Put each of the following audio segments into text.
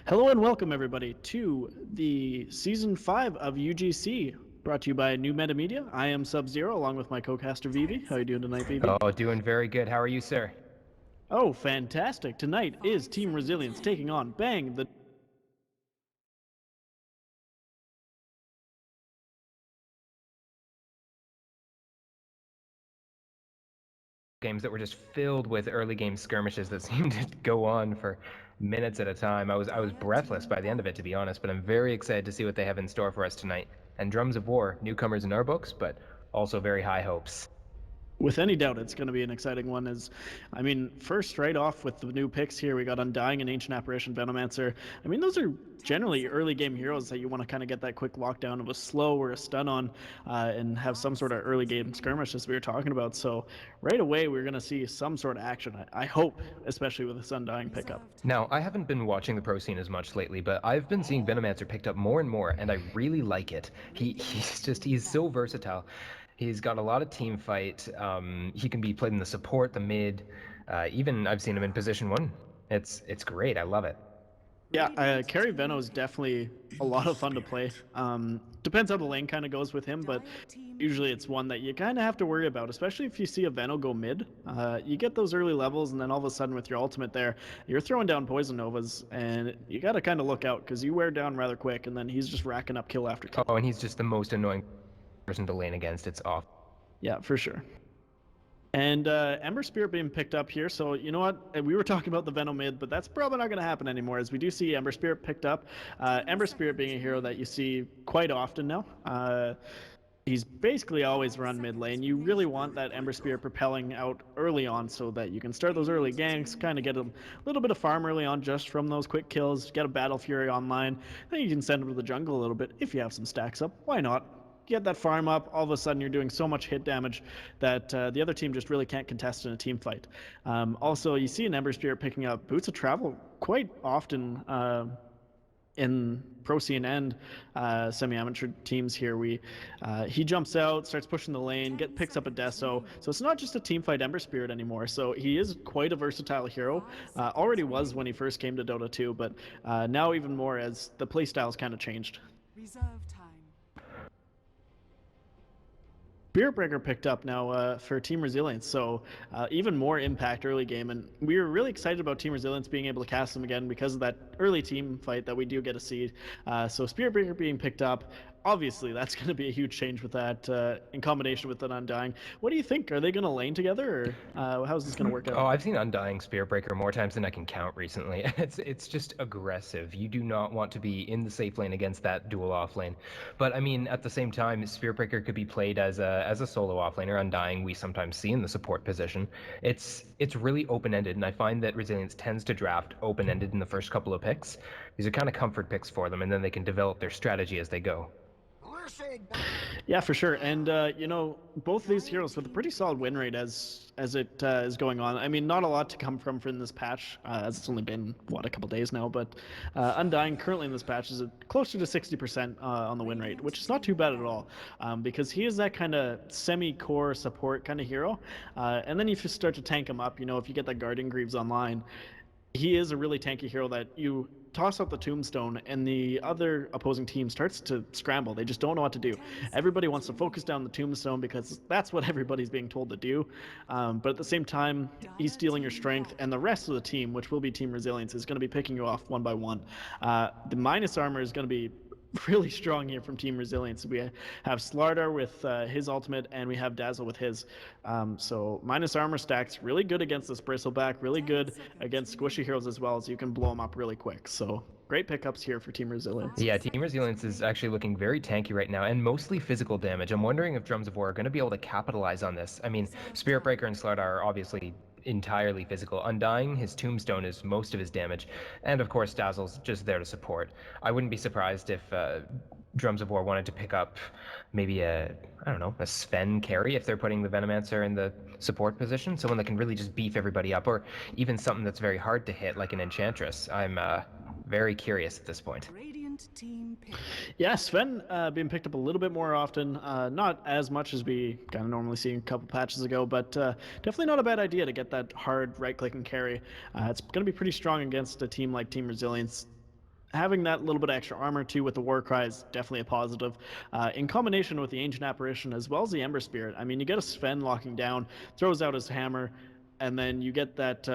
Hello and welcome everybody to the season 5 of UGC, brought to you by NewMetaMedia. I am Sub-Zero along with my co-caster Vivi. How are you doing tonight, Vivi? Oh, doing very good. How are you, sir? Oh, fantastic. Tonight is Team Resilience taking on Bang, the Games that were just filled with early game skirmishes that seemed to go on for minutes at a time. I was breathless by the end of it, to be honest, but I'm very excited to see what they have in store for us tonight. And Drums of War, newcomers in our books, but also very high hopes. with any doubt, it's going to be an exciting one. First, right off with the new picks here, we got Undying and Ancient Apparition Venomancer. Those are generally early game heroes that you want to kind of get that quick lockdown of a slow or a stun on and have some sort of early game skirmish, as we were talking about. So right away, we're going to see some sort of action, I hope, especially with this Undying pickup. Now, I haven't been watching the pro scene as much lately, but I've been seeing Venomancer picked up more and more, and I really like it. He's so versatile. He's got a lot of team fight. He can be played in the support, the mid, even I've seen him in position 1. It's great. I love it. Yeah, Carry Veno is definitely a lot of fun to play. Depends how the lane kind of goes with him, but usually it's one that you kind of have to worry about, especially if you see a Veno go mid. You get those early levels, and then all of a sudden with your ultimate there, you're throwing down Poison Novas, and you got to kind of look out because you wear down rather quick, and then he's just racking up kill after kill. Oh, and he's just the most annoying person to lane against. It's awful. Yeah, for sure. And Ember Spirit being picked up here, so you know what? We were talking about the Venom mid, but that's probably not going to happen anymore, as we do see Ember Spirit picked up. Ember Spirit being a hero that you see quite often now. He's basically always run mid lane. You really want that Ember Spirit propelling out early on so that you can start those early ganks, kind of get a little bit of farm early on just from those quick kills, get a Battle Fury online. Then you can send him to the jungle a little bit if you have some stacks up. Why not? Get that farm up, all of a sudden you're doing so much hit damage that the other team just really can't contest in a team fight. Also, you see an Ember Spirit picking up Boots of Travel quite often in Pro Scene and semi-amateur teams here. He jumps out, starts pushing the lane, picks up a Deso. So it's not just a team fight Ember Spirit anymore. So he is quite a versatile hero. Already was when he first came to Dota 2, but now even more as the playstyle's kind of changed. Reserve time. Spirit Breaker picked up now for Team Resilience, so even more impact early game, and we were really excited about Team Resilience being able to cast them again because of that early team fight that we do get to see. So Spirit Breaker being picked up, obviously that's going to be a huge change with that in combination with an Undying. What do you think? Are they going to lane together, or how's this going to work out? Oh, I've seen Undying Spirit Breaker more times than I can count recently. It's just aggressive. You do not want to be in the safe lane against that dual off lane. But I mean, at the same time, Spirit Breaker could be played as a solo off laner. Undying we sometimes see in the support position. It's really open-ended, and I find that Resilience tends to draft open-ended in the first couple of picks. These are kind of comfort picks for them, and then they can develop their strategy as they go. Yeah, for sure. And both of these heroes with a pretty solid win rate as it is going on. I mean, not a lot to come from this patch, as it's only been a couple days now. But Undying currently in this patch is closer to 60% on the win rate, which is not too bad at all, because he is that kind of semi-core support kind of hero. And then if you start to tank him up, if you get that Guardian Greaves online, he is a really tanky hero that you toss out the tombstone and the other opposing team starts to scramble. They just don't know what to do. Everybody wants to focus down the tombstone because that's what everybody's being told to do. But at the same time, he's stealing your strength, and the rest of the team, which will be Team Resilience, is going to be picking you off one by one. The minus armor is going to be really strong here from Team Resilience. We have Slardar with his ultimate, and we have Dazzle with his. So minus armor stacks really good against this Bristleback, really good against squishy heroes as well, as you can blow them up really quick. So great pickups here for Team Resilience. Yeah, Team Resilience is actually looking very tanky right now, and mostly physical damage. I'm wondering if Drums of War are going to be able to capitalize on this. I mean, Spirit Breaker and Slardar are obviously entirely physical. Undying, his tombstone is most of his damage, and of course Dazzle's just there to support. I wouldn't be surprised if Drums of War wanted to pick up maybe a Sven carry if they're putting the Venomancer in the support position, someone that can really just beef everybody up, or even something that's very hard to hit like an Enchantress. I'm very curious at this point. Team pick. Yeah, Sven being picked up a little bit more often. Not as much as we kind of normally see a couple patches ago, but definitely not a bad idea to get that hard right-click and carry. It's going to be pretty strong against a team like Team Resilience. having that little bit of extra armor too with the war cry is definitely a positive. In combination with the ancient apparition as well as the ember spirit, I mean, you get a Sven locking down, throws out his hammer, and then you get that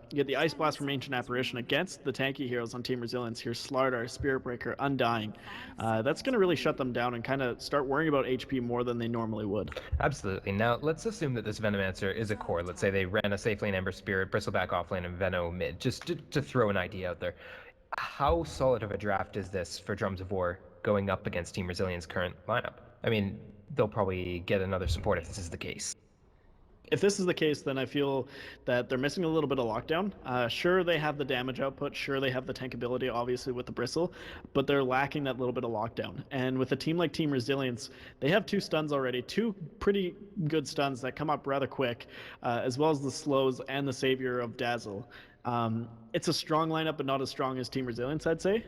you get the ice blast from ancient apparition against the tanky heroes on Team Resilience here. Slardar, Spirit Breaker, Undying. That's going to really shut them down and kind of start worrying about HP more than they normally would. Absolutely. Now let's assume that this Venomancer is a core. Let's say they ran a safe lane Ember Spirit, Bristleback offlane, and Veno mid. Just to throw an idea out there. How solid of a draft is this for Drums of War going up against Team Resilience's current lineup? I mean, they'll probably get another support if this is the case. If this is the case, then I feel that they're missing a little bit of lockdown. Sure, they have the damage output. Sure, they have the tankability, obviously, with the Bristle, but they're lacking that little bit of lockdown. And with a team like Team Resilience, they have 2 stuns already, 2 pretty good stuns that come up rather quick, as well as the slows and the savior of Dazzle. It's a strong lineup, but not as strong as Team Resilience, I'd say.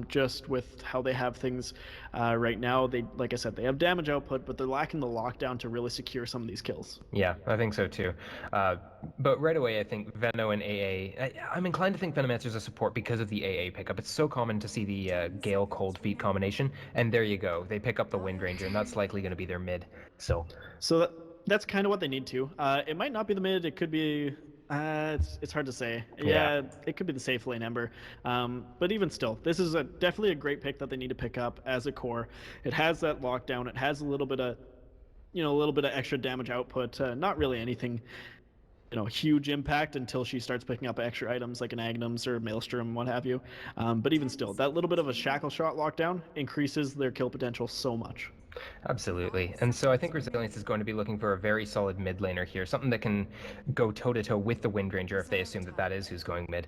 Just with how they have things right now, they, like I said, they have damage output, but they're lacking the lockdown to really secure some of these kills. Yeah, I think so too. But right away, I think Veno and AA. I'm inclined to think Venomancer's a support because of the AA pickup. It's so common to see the Gale Cold Feet combination, and there you go. They pick up the Wind Ranger, and that's likely going to be their mid. So that's kind of what they need to. It might not be the mid. It could be. It's hard to say. Yeah, it could be the safe lane Ember. But even still, this is definitely a great pick that they need to pick up as a core. It has that lockdown. It has a little bit of extra damage output. Not really anything, huge impact until she starts picking up extra items like an Agnums or Maelstrom, what have you. But even still, that little bit of a shackle shot lockdown increases their kill potential so much. Absolutely. And so I think Resilience is going to be looking for a very solid mid laner here, something that can go toe-to-toe with the Wind Ranger if they assume that is who's going mid.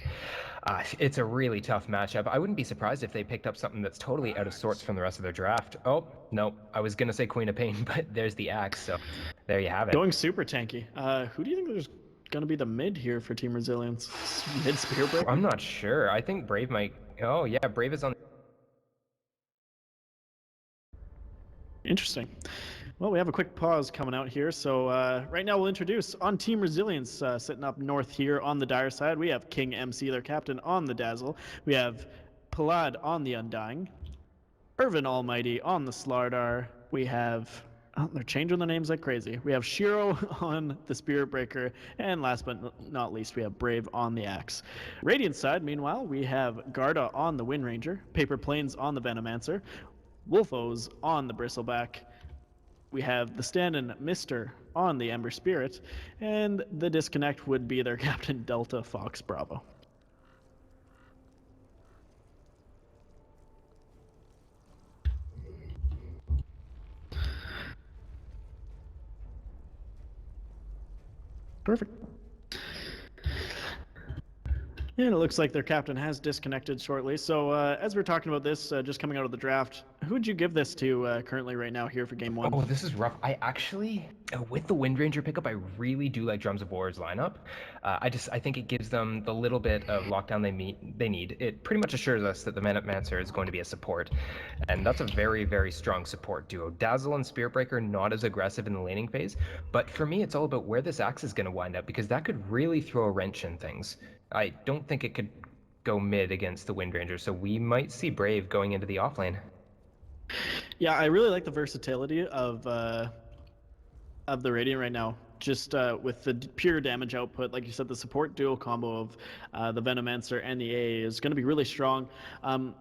It's a really tough matchup. I wouldn't be surprised if they picked up something that's totally out of sorts from the rest of their draft. Oh, no, I was going to say Queen of Pain, but there's the Axe, so there you have it. Going super tanky. Who do you think there's going to be the mid here for Team Resilience? Mid Spear Breaker? I'm not sure. I think Brave might... Oh, yeah, Brave is on... Interesting. Well, we have a quick pause coming out here. So right now we'll introduce on Team Resilience, sitting up north here on the Dire side. We have King MC, their captain, on the Dazzle. We have Palad on the Undying. Irvin Almighty on the Slardar. We have... Oh, they're changing their names like crazy. We have Shiro on the Spirit Breaker. And last but not least, we have Brave on the Axe. Radiant side, meanwhile, we have Garda on the Wind Ranger. Paper Plains on the Venomancer. Wolfos on the Bristleback. We have the stand-in Mister on the Ember Spirit, and the disconnect would be their captain Delta Fox Bravo. Perfect. And it looks like their captain has disconnected shortly. So as we're talking about this, just coming out of the draft, who would you give this to currently right now here for game 1? Oh, this is rough. I actually, with the Wind Ranger pickup, I really do like Drums of War's lineup. I think it gives them the little bit of lockdown they need. It pretty much assures us that the Venomancer is going to be a support. And that's a very, very strong support duo. Dazzle and Spirit Breaker, not as aggressive in the laning phase. But for me, it's all about where this Axe is going to wind up, because that could really throw a wrench in things. I don't think it could go mid against the Wind Ranger, so we might see Brave going into the offlane. Yeah, I really like the versatility of the Radiant right now. Just with the pure damage output, like you said, the support duo combo of the Venomancer and the AA is going to be really strong.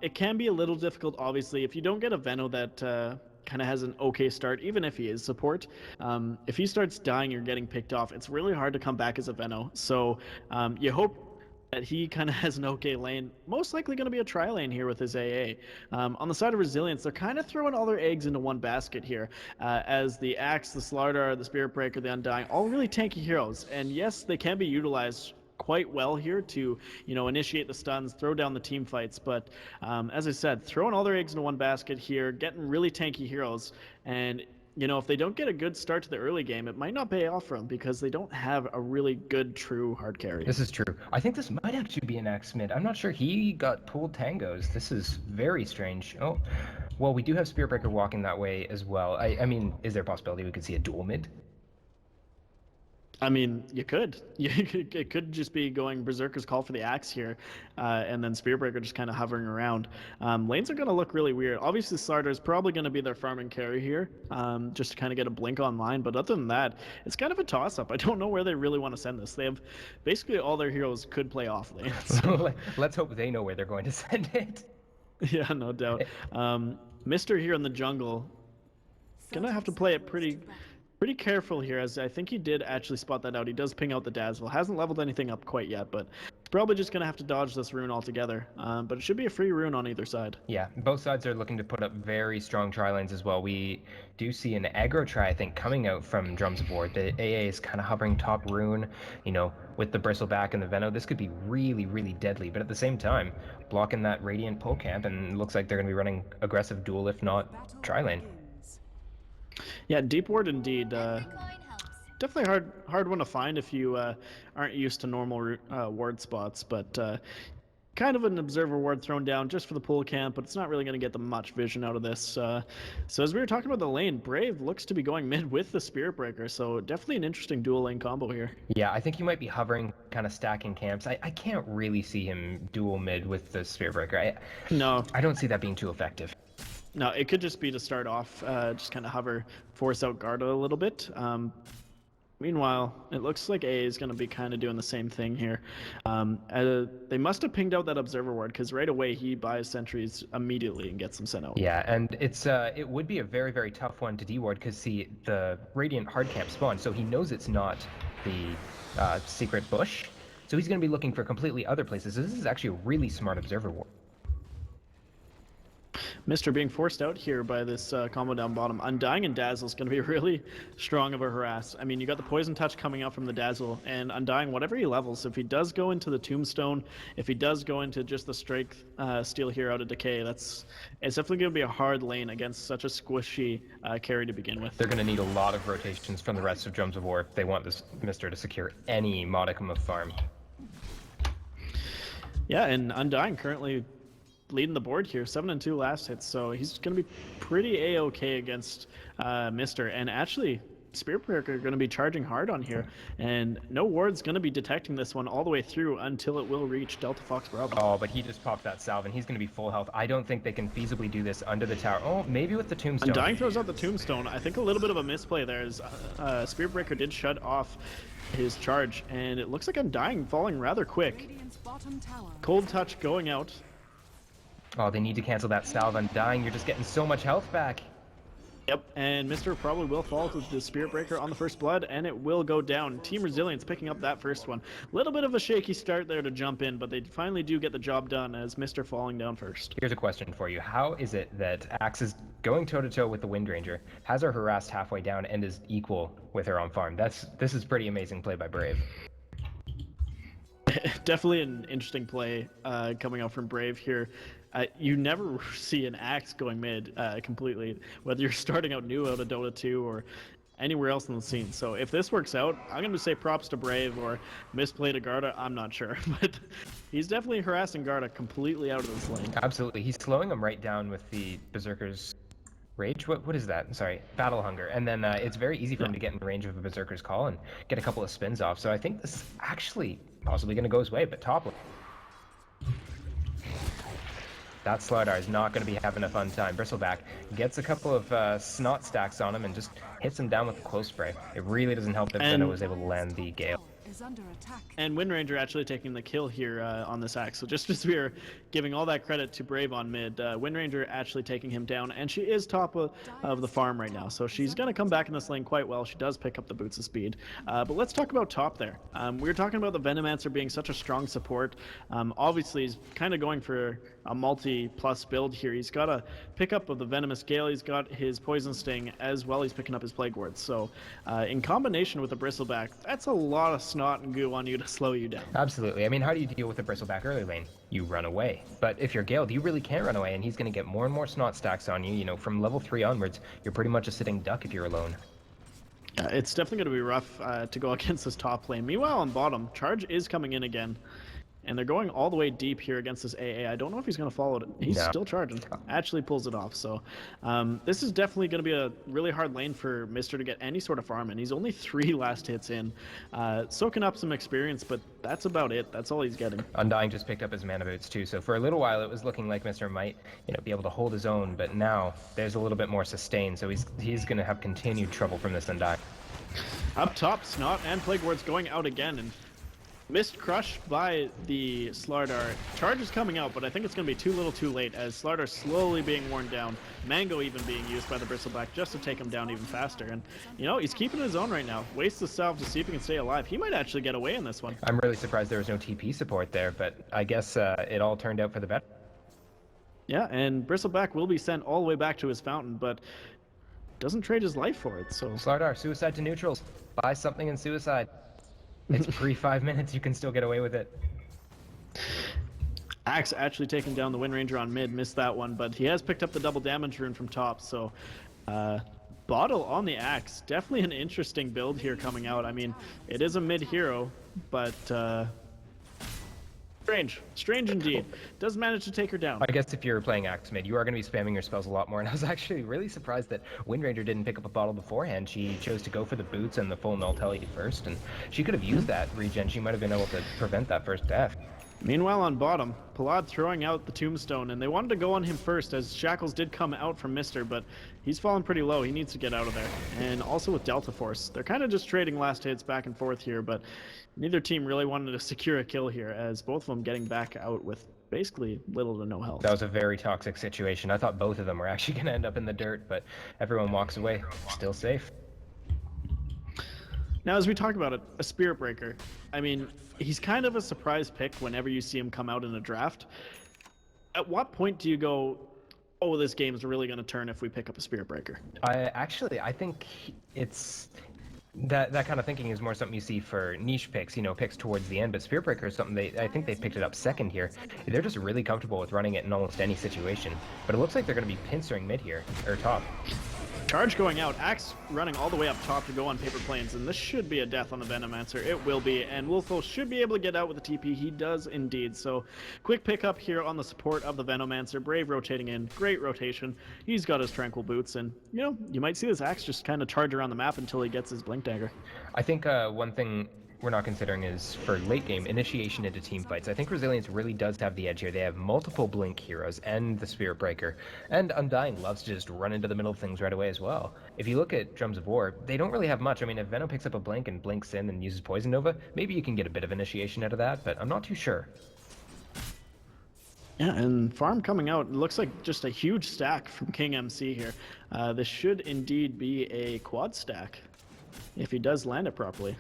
It can be a little difficult, obviously, if you don't get a Veno that kind of has an okay start, even if he is support. If he starts dying or getting picked off, it's really hard to come back as a Veno. So you hope that he kind of has an okay lane. Most likely going to be a tri-lane here with his AA. On the side of Resilience, they're kind of throwing all their eggs into one basket here, as the Axe, the Slardar, the Spirit Breaker, the Undying, all really tanky heroes. And yes, they can be utilized quite well here to, initiate the stuns, throw down the team fights. But as I said, throwing all their eggs into one basket here, getting really tanky heroes, and if they don't get a good start to the early game, it might not pay off for them because they don't have a really good, true hard carry. This is true. I think this might actually be an Axe mid. I'm not sure. He got pulled tangos. This is very strange. Oh, well, we do have Spirit Breaker walking that way as well. I mean, is there a possibility we could see a dual mid? I mean, you could. It could just be going Berserker's Call for the Axe here, and then Spearbreaker just kind of hovering around. Lanes are going to look really weird. Obviously, Slardar is probably going to be their farm and carry here, just to kind of get a blink online. But other than that, it's kind of a toss-up. I don't know where they really want to send this. They have basically all their heroes could play off lane. So. Let's hope they know where they're going to send it. Yeah, no doubt. Mister here in the jungle, gonna have to play it pretty careful here, as I think he did actually spot that out. He does ping out the Dazzle. Hasn't leveled anything up quite yet, but probably just going to have to dodge this rune altogether. But it should be a free rune on either side. Yeah, both sides are looking to put up very strong tri-lanes as well. We do see an aggro try, I think, coming out from Drums of War. The AA is kind of hovering top rune, you know, with the Bristleback and the Veno. This could be really, really deadly, but at the same time, blocking that Radiant pull camp, and it looks like they're going to be running aggressive duel, if not tri-lane. Yeah, Deep Ward indeed. Definitely hard one to find if you aren't used to normal ward spots, but kind of an observer ward thrown down just for the pull camp, but it's not really going to get them much vision out of this. So as we were talking about the lane, Brave looks to be going mid with the Spirit Breaker, so definitely an interesting dual lane combo here. Yeah, I think he might be hovering, kind of stacking camps. I can't really see him dual mid with the Spirit Breaker. No. I don't see that being too effective. No, it could just be to start off, just kind of hover, force out Garda a little bit. Meanwhile, it looks like A is going to be kind of doing the same thing here. They must have pinged out that observer ward, because right away he buys sentries immediately and gets them sent out. Yeah, and it would be a very, very tough one to deward, because see, the Radiant hard camp spawned, so he knows it's not the secret bush, so he's going to be looking for completely other places. So this is actually a really smart observer ward. Mister being forced out here by this combo down bottom. Undying and Dazzle is going to be really strong of a harass. I mean, you got the Poison Touch coming out from the Dazzle, and Undying, whatever he levels, if he does go into the Tombstone, if he does go into just the Strength Steal here out of Decay, it's definitely going to be a hard lane against such a squishy carry to begin with. They're going to need a lot of rotations from the rest of Drums of War if they want this Mister to secure any modicum of farm. Yeah, and Undying currently leading the board here, 7-2 last hits, so he's going to be pretty a-okay against Mister. And actually, Spirit Breaker are going to be charging hard on here, and no ward's going to be detecting this one all the way through until it will reach Delta Fox Bravo. Oh, but he just popped that salve, and he's going to be full health. I don't think they can feasibly do this under the tower. Oh, maybe with the Tombstone. Undying throws out the Tombstone. I think a little bit of a misplay there, as Spirit Breaker did shut off his charge, and it looks like Undying falling rather quick. Cold Touch going out. Oh, they need to cancel that salve. Undying, you're just getting so much health back. Yep, and Mister probably will fall to the Spirit Breaker on the first blood, and it will go down. Team Resilience picking up that first one. Little bit of a shaky start there to jump in, but they finally do get the job done as Mister falling down first. Here's a question for you. How is it that Axe is going toe-to-toe with the Wind Ranger, has her harassed halfway down, and is equal with her on farm? This is pretty amazing play by Brave. Definitely an interesting play coming out from Brave here. You never see an Axe going mid completely, whether you're starting out new out of Dota 2 or anywhere else in the scene. So if this works out, I'm going to say props to Brave, or misplay to Garda, I'm not sure. But he's definitely harassing Garda completely out of this lane. Absolutely. He's slowing him right down with the Berserker's Rage? What is that? Sorry, Battle Hunger. And then it's very easy for him to get in range of a Berserker's Call and get a couple of spins off. So I think this is actually possibly going to go his way, but top lane. That Slardar is not going to be having a fun time. Bristleback gets a couple of snot stacks on him and just hits him down with the close spray. It really doesn't help that Zeno was able to land the Gale. And Wind Ranger actually taking the kill here on this axe. So just as we are giving all that credit to Brave on mid, Wind Ranger actually taking him down, and she is top of the farm right now. So she's going to come back in this lane quite well. She does pick up the boots of speed. But let's talk about top there. We were talking about the Venomancer being such a strong support. Obviously, he's kind of going for a multi-plus build here. He's got a pickup of the Venomous Gale. He's got his Poison Sting as well. He's picking up his Plague Ward. So in combination with the Bristleback, that's a lot of snot and goo on you to slow you down. Absolutely. I mean, how do you deal with the Bristleback early lane? You run away. But if you're Gale, you really can't run away, and he's going to get more and more snot stacks on you. You know, from level 3 onwards, you're pretty much a sitting duck if you're alone. It's definitely going to be rough to go against this top lane. Meanwhile, on bottom, Charge is coming in again. And they're going all the way deep here against this AA. I don't know if he's going to follow it. He's No. still charging. Actually pulls it off. So this is definitely going to be a really hard lane for Mr. to get any sort of farm in. He's only 3 last hits in. Soaking up some experience, but that's about it. That's all he's getting. Undying just picked up his mana boots too, so for a little while it was looking like Mr. might, be able to hold his own, but now there's a little bit more sustain, so he's going to have continued trouble from this Undying. Up top, Snot and Plague Ward's going out again, and missed crush by the Slardar. Charge is coming out, but I think it's going to be too little too late as Slardar slowly being worn down. Mango even being used by the Bristleback just to take him down even faster. And, he's keeping his own right now. Wastes the salve to see if he can stay alive. He might actually get away in this one. I'm really surprised there was no TP support there, but I guess it all turned out for the better. Yeah, and Bristleback will be sent all the way back to his fountain, but doesn't trade his life for it, so... Slardar, suicide to neutrals. Buy something in suicide. It's pre 5 minutes, you can still get away with it. Axe actually taking down the Wind Ranger on mid, missed that one, but he has picked up the double damage rune from top, so Bottle on the Axe. Definitely an interesting build here coming out. I mean, it is a mid hero, but strange indeed. Does manage to take her down. I guess if you're playing Axe mid, you are going to be spamming your spells a lot more, and I was actually really surprised that Wind Ranger didn't pick up a bottle beforehand. She chose to go for the boots and the full null telly first, and she could have used that regen. She might have been able to prevent that first death. Meanwhile on bottom, Palad throwing out the tombstone, and they wanted to go on him first as Shackles did come out from Mister, but he's fallen pretty low. He needs to get out of there. And also with Delta Force, they're kind of just trading last hits back and forth here, but neither team really wanted to secure a kill here as both of them getting back out with basically little to no health. That was a very toxic situation. I thought both of them were actually going to end up in the dirt, but everyone walks away, still safe. Now, as we talk about it, a Spirit Breaker. I mean, he's kind of a surprise pick whenever you see him come out in a draft. At what point do you go, oh, this game's really going to turn if we pick up a Spirit Breaker? I think it's... That kind of thinking is more something you see for niche picks, picks towards the end, but Spirit Breaker is something I think they picked it up second here. They're just really comfortable with running it in almost any situation. But it looks like they're going to be pincering mid here, or top. Charge going out, Axe running all the way up top to go on Paper Planes, and this should be a death on the Venomancer. It will be, and Wolfo should be able to get out with the TP. He does indeed. So quick pickup here on the support of the Venomancer. Brave rotating in, great rotation. He's got his Tranquil Boots, and you might see this Axe just kind of charge around the map until he gets his Blink Dagger. I think one thing we're not considering is for late game initiation into team fights. I think Resilience really does have the edge here. They have multiple Blink heroes and the Spirit Breaker, and Undying loves to just run into the middle of things right away as well. If you look at Drums of War, they don't really have much. I mean, if Venom picks up a Blink and blinks in and uses Poison Nova, maybe you can get a bit of initiation out of that, but I'm not too sure. Yeah, and farm coming out, it looks like just a huge stack from King MC here. This should indeed be a quad stack if he does land it properly.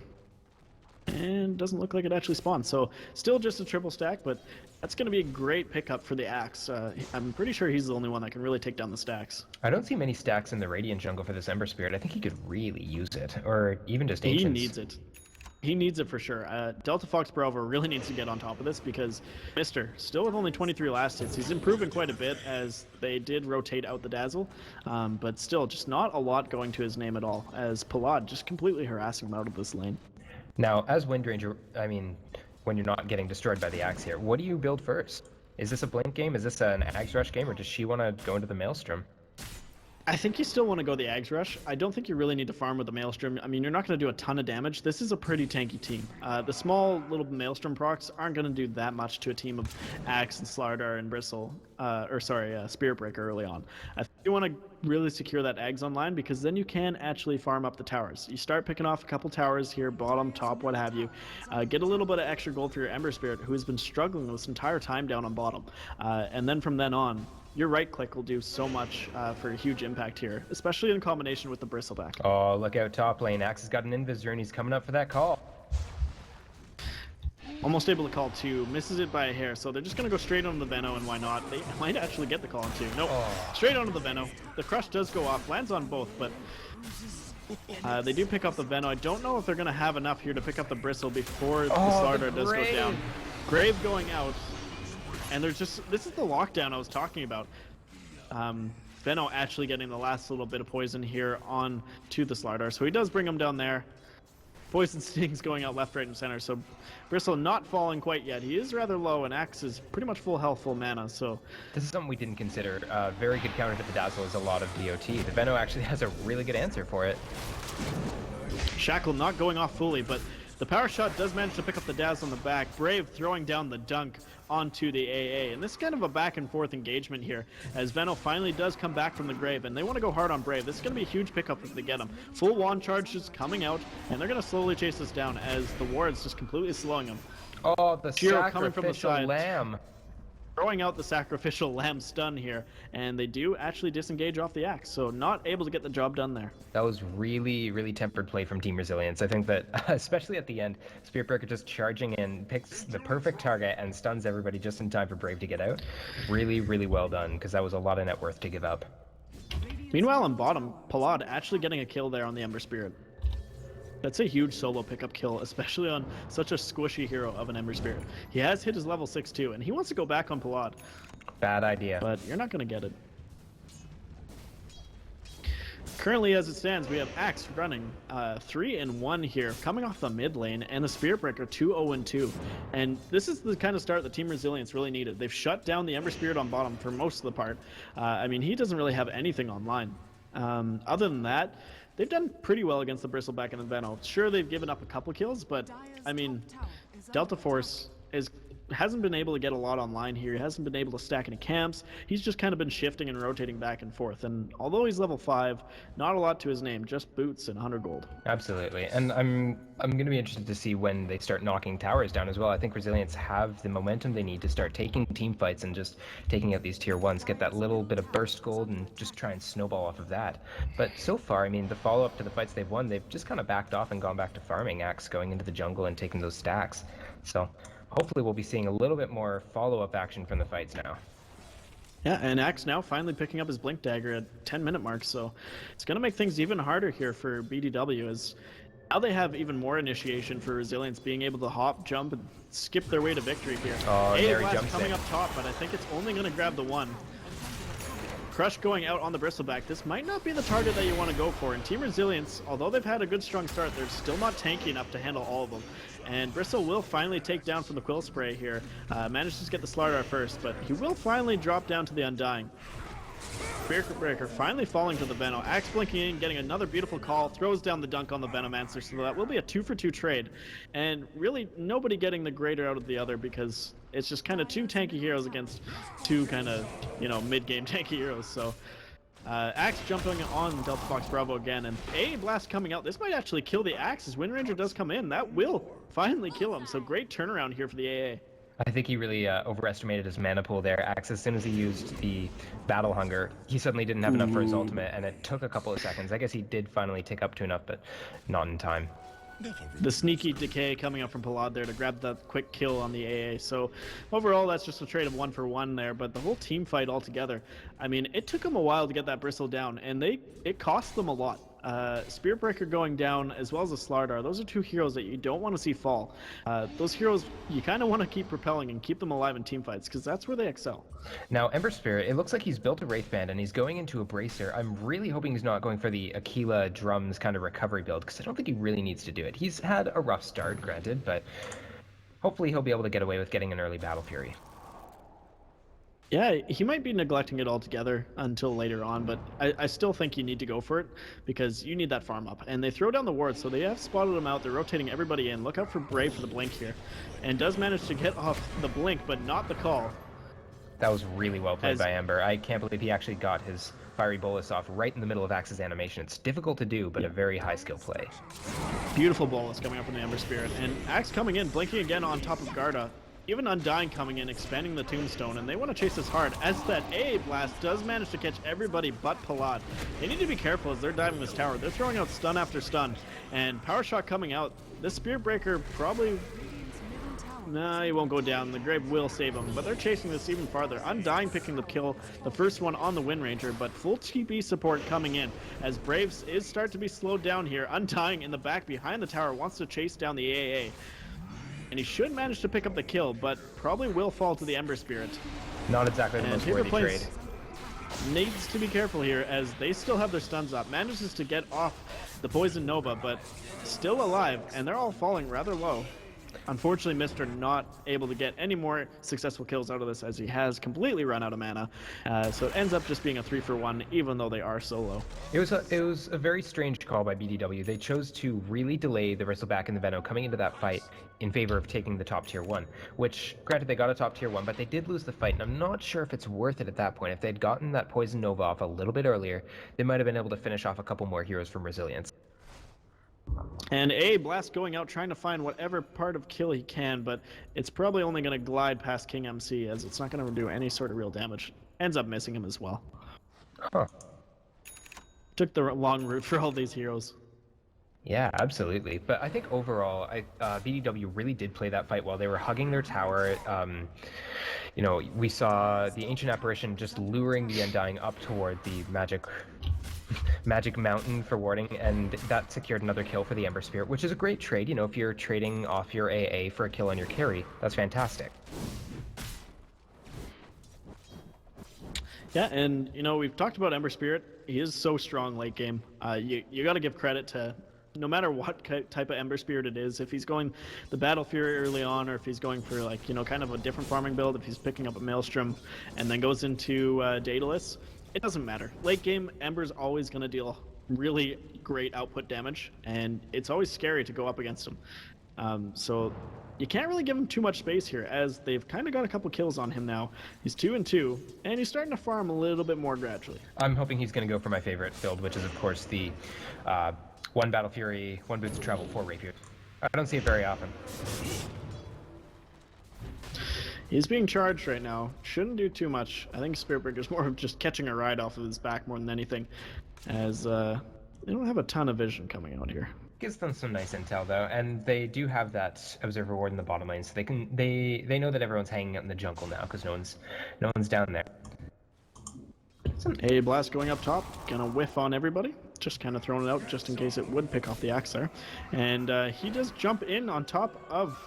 And doesn't look like it actually spawned, so still just a triple stack, but that's going to be a great pickup for the Axe. I'm pretty sure he's the only one that can really take down the stacks. I don't see many stacks in the Radiant jungle for this Ember Spirit. I think he could really use it, or even just Ancients. He needs it. He needs it for sure. Delta Fox Bravo really needs to get on top of this because Mister, still with only 23 last hits, he's improving quite a bit as they did rotate out the Dazzle, but still just not a lot going to his name at all as Palad just completely harassing him out of this lane. Now, as Wind Ranger, I mean, when you're not getting destroyed by the Axe here, what do you build first? Is this a Blink game? Is this an Axe Rush game? Or does she want to go into the Maelstrom? I think you still want to go the Ags Rush. I don't think you really need to farm with the Maelstrom. I mean, you're not going to do a ton of damage. This is a pretty tanky team. The small little Maelstrom procs aren't going to do that much to a team of Axe and Slardar and Bristle, Spirit Breaker early on. I think you want to really secure that Ags online because then you can actually farm up the towers. You start picking off a couple towers here, bottom, top, what have you. Get a little bit of extra gold for your Ember Spirit, who has been struggling this entire time down on bottom. And then from then on, your right click will do so much for a huge impact here, especially in combination with the Bristleback. Oh, look out top lane. Axe has got an Invis rune. He's coming up for that call. Almost able to call two, misses it by a hair, so they're just going to go straight onto the Veno, and why not? They might actually get the call on two. Nope, straight onto the Veno. The crush does go off, lands on both, but they do pick up the Veno. I don't know if they're going to have enough here to pick up the Bristle before the Slardar does go down. Grave going out. And there's just, this is the lockdown I was talking about. Veno actually getting the last little bit of poison here on to the Slardar. So he does bring him down there. Poison Sting's going out left, right, and center. So Bristle not falling quite yet. He is rather low, and Axe is pretty much full health, full mana. So this is something we didn't consider. Very good counter to the Dazzle is a lot of DOT. The Venno actually has a really good answer for it. Shackle not going off fully, but the power shot does manage to pick up the Dazzle on the back. Brave throwing down the dunk onto the AA. And this is kind of a back and forth engagement here as Venno finally does come back from the grave, and they want to go hard on Brave. This is going to be a huge pickup if they get him. Full wand charge is coming out, and they're going to slowly chase this down as the ward's just completely slowing him. Oh, the Shiro coming from the sacrificial side. lamb. Throwing out the sacrificial lamb stun here, and they do actually disengage off the axe, so not able to get the job done there. That was really, really tempered play from Team Resilience. I think that, especially at the end, Spirit Breaker just charging in, picks the perfect target and stuns everybody just in time for Brave to get out. Really, really well done, because that was a lot of net worth to give up. Meanwhile, on bottom, Palad actually getting a kill there on the Ember Spirit. That's a huge solo pickup kill, especially on such a squishy hero of an Ember Spirit. He has hit his level 6 too, and he wants to go back on Palad. Bad idea. But you're not going to get it. Currently, as it stands, we have Axe running 3-1 here, coming off the mid lane, and the Spirit Breaker 2-0-2. And this is the kind of start that Team Resilience really needed. They've shut down the Ember Spirit on bottom for most of the part. I mean, he doesn't really have anything online. Other than that, they've done pretty well against the Bristleback and the Venno. Sure, they've given up a couple kills, but I mean, Delta Force hasn't been able to get a lot online here. He hasn't been able to stack any camps. He's just kind of been shifting and rotating back and forth. And although he's level 5, not a lot to his name, just boots and 100 gold. Absolutely. And I'm going to be interested to see when they start knocking towers down as well. I think Resilience have the momentum they need to start taking team fights and just taking out these tier 1s, get that little bit of burst gold and just try and snowball off of that. But so far, I mean, the follow-up to the fights they've won, they've just kind of backed off and gone back to farming. Axe going into the jungle and taking those stacks. So hopefully we'll be seeing a little bit more follow-up action from the fights now. Yeah, and Axe now finally picking up his Blink Dagger at 10-minute mark, so it's going to make things even harder here for BDW, as now they have even more initiation for Resilience, being able to hop, jump, and skip their way to victory here. Oh, there he jumps coming in. up top, but I think it's only going to grab the one. Crush going out on the Bristleback. This might not be the target that you want to go for. And Team Resilience, although they've had a good strong start, they're still not tanky enough to handle all of them. And Bristle will finally take down from the Quill Spray here. Manages to get the Slardar first, but he will finally drop down to the Undying. Spirit Breaker finally falling to the Venno. Axe blinking in, getting another beautiful call, throws down the dunk on the Venomancer, so that will be a 2-for-2 trade. And really, nobody getting the greater out of the other, because it's just kind of two tanky heroes against two kind of, you know, mid-game tanky heroes. So Axe jumping on Delta Fox Bravo again, and a blast coming out. This might actually kill the Axe as Wind Ranger does come in. That will finally kill him. So great turnaround here for the AA. I think he really overestimated his mana pool there. Axe, as soon as he used the Battle Hunger, he suddenly didn't have enough for his ultimate, and it took a couple of seconds. I guess he did finally tick up to enough, but not in time. The sneaky decay coming up from Palad there to grab the quick kill on the AA. So overall, that's just a trade of 1-for-1 there, but the whole team fight altogether, I mean, it took them a while to get that Bristle down, and it cost them a lot. Spirit Breaker going down, as well as the Slardar, those are two heroes that you don't want to see fall. Those heroes, you kind of want to keep propelling and keep them alive in team fights, because that's where they excel. Now, Ember Spirit, it looks like he's built a Wraith Band, and he's going into a Bracer. I'm really hoping he's not going for the Aquila Drums kind of recovery build, because I don't think he really needs to do it. He's had a rough start, granted, but hopefully he'll be able to get away with getting an early Battle Fury. Yeah, he might be neglecting it altogether until later on, but I still think you need to go for it because you need that farm up. And they throw down the ward, so they have spotted him out. They're rotating everybody in. Look out for Brave for the blink here. And does manage to get off the blink, but not the call. That was really well played by Ember. I can't believe he actually got his Fiery Bolus off right in the middle of Axe's animation. It's difficult to do, but a very high skill play. Beautiful bolus coming up from the Ember Spirit. And Axe coming in, blinking again on top of Garda. Even Undying coming in, expanding the Tombstone, and they want to chase this hard, as that AA blast does manage to catch everybody but Palad. They need to be careful as they're diving this tower. They're throwing out stun after stun, and Power Shot coming out. This Spirit Breaker probably... Nah, he won't go down. The Grave will save him, but they're chasing this even farther. Undying picking the kill, the first one on the Wind Ranger, but full TP support coming in, as Braves is start to be slowed down here. Undying in the back behind the tower wants to chase down the AA. And he should manage to pick up the kill, but probably will fall to the Ember Spirit. Not exactly the most worthy trade. Needs to be careful here as they still have their stuns up. Manages to get off the Poison Nova, but still alive, and they're all falling rather low. Unfortunately, Mister not able to get any more successful kills out of this as he has completely run out of mana. So it ends up just being a 3-for-1, even though they are so low. It was a very strange call by BDW. They chose to really delay the Bristleback and the Venom coming into that fight in favor of taking the top tier 1, which, granted, they got a top tier 1, but they did lose the fight, and I'm not sure if it's worth it at that point. If they'd gotten that Poison Nova off a little bit earlier, they might have been able to finish off a couple more heroes from Resilience. And a Blast going out trying to find whatever part of kill he can, but it's probably only going to glide past King MC as it's not going to do any sort of real damage. Ends up missing him as well. Huh. Took the long route for all these heroes. Yeah, absolutely. But I think overall, BDW really did play that fight well. They were hugging their tower. You know, we saw the Ancient Apparition just luring the Undying up toward the Magic Mountain for warding, and that secured another kill for the Ember Spirit, which is a great trade. You know, if you're trading off your AA for a kill on your carry, that's fantastic. Yeah, and you know, we've talked about Ember Spirit. He is so strong late game. You got to give credit to no matter what type of Ember Spirit it is, if he's going the Battle Fury early on, or if he's going for, like, you know, kind of a different farming build, if he's picking up a Maelstrom and then goes into Daedalus, it doesn't matter. Late game, Ember's always going to deal really great output damage, and it's always scary to go up against him. So you can't really give him too much space here, as they've kind of got a couple kills on him now. He's 2-2, and he's starting to farm a little bit more gradually. I'm hoping he's going to go for my favorite build, which is, of course, the 1 Battle Fury, 1 Boots of Travel, 4 Rapier. I don't see it very often. He's being charged right now. Shouldn't do too much. I think Spiritbreaker's more of just catching a ride off of his back more than anything, as they don't have a ton of vision coming out here. Gives them some nice intel though, and they do have that Observer Ward in the bottom lane, so they know that everyone's hanging out in the jungle now because no one's down there. A Blast going up top, gonna whiff on everybody. Just kind of throwing it out just in case it would pick off the axe there. And he does jump in on top of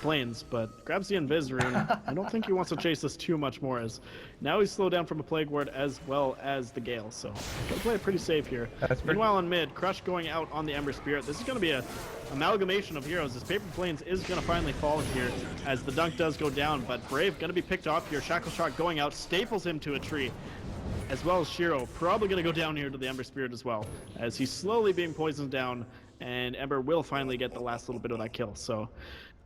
Plains, but grabs the Invis rune. I don't think he wants to chase this too much more, as now he's slowed down from a Plague Ward as well as the Gale, so gotta play it pretty safe here. Meanwhile on mid, Crush going out on the Ember Spirit. This is gonna be a amalgamation of heroes. This Paper Plains is gonna finally fall here as the dunk does go down, but Brave gonna be picked off here. Shackle Shot going out, staples him to a tree, as well as Shiro probably gonna go down here to the Ember Spirit as well, as he's slowly being poisoned down, and Ember will finally get the last little bit of that kill. So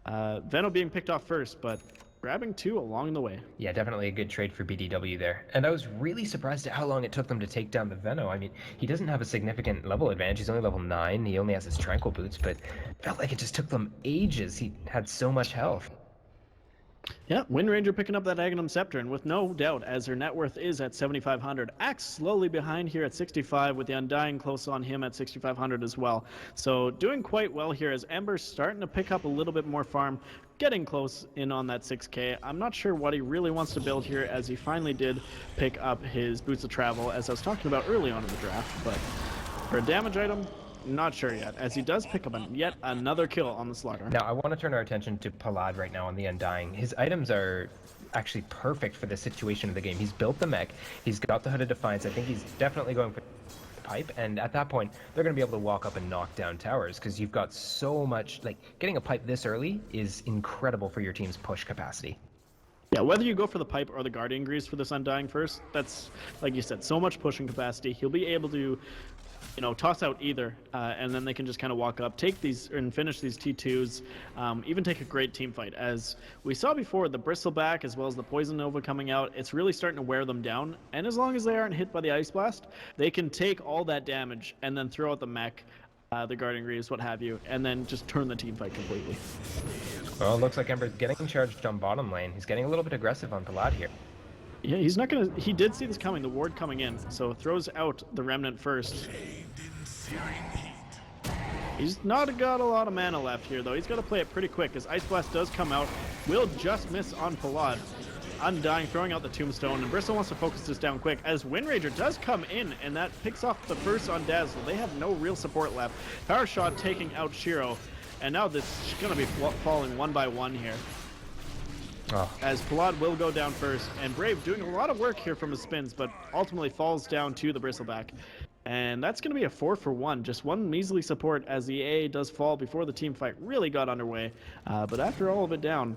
Veno being picked off first, but grabbing 2 along the way. Yeah, definitely a good trade for BDW there. And I was really surprised at how long it took them to take down the Veno. I mean, he doesn't have a significant level advantage. He's only level 9. He only has his Tranquil Boots, but it felt like it just took them ages. He had so much health. Yeah, Wind Ranger picking up that Aghanim Scepter, and with no doubt, as her net worth is at 7,500. Axe slowly behind here at 65, with the Undying close on him at 6,500 as well. So doing quite well here, as Ember's starting to pick up a little bit more farm, getting close in on that 6k. I'm not sure what he really wants to build here, as he finally did pick up his Boots of Travel, as I was talking about early on in the draft, but for a damage item, not sure yet, as he does pick up yet another kill on the Slaughter. Now, I want to turn our attention to Palad right now on the Undying. His items are actually perfect for the situation of the game. He's built the mech, he's got the Hood of Defiance. I think he's definitely going for pipe, and at that point, they're going to be able to walk up and knock down towers, because you've got so much, like, getting a pipe this early is incredible for your team's push capacity. Yeah, whether you go for the pipe or the Guardian Grease for this Undying first, that's, like you said, so much pushing capacity. He'll be able to, you know, toss out either, and then they can just kind of walk up, take these, and finish these T2s, even take a great team fight. As we saw before, the Bristleback as well as the Poison Nova coming out, it's really starting to wear them down, and as long as they aren't hit by the Ice Blast, they can take all that damage and then throw out the mech, the Guardian Greaves, what have you, and then just turn the team fight completely. Well, it looks like Ember's getting charged on bottom lane. He's getting a little bit aggressive on Palad here. Yeah, he's not gonna, he did see this coming, the ward coming in, so throws out the Remnant first. He's not got a lot of mana left here, though. He's got to play it pretty quick, as Ice Blast does come out. Will just miss on Palad. Undying, throwing out the Tombstone, and Bristol wants to focus this down quick, as Wind Ranger does come in, and that picks off the first on Dazzle. They have no real support left. Power Shot taking out Shiro, and now this is going to be falling one by one here. Oh. As Palad will go down first, and Brave doing a lot of work here from his spins, but ultimately falls down to the Bristleback. And that's going to be a 4-for-1. Just one measly support as the AA does fall before the team fight really got underway. But after all of it down,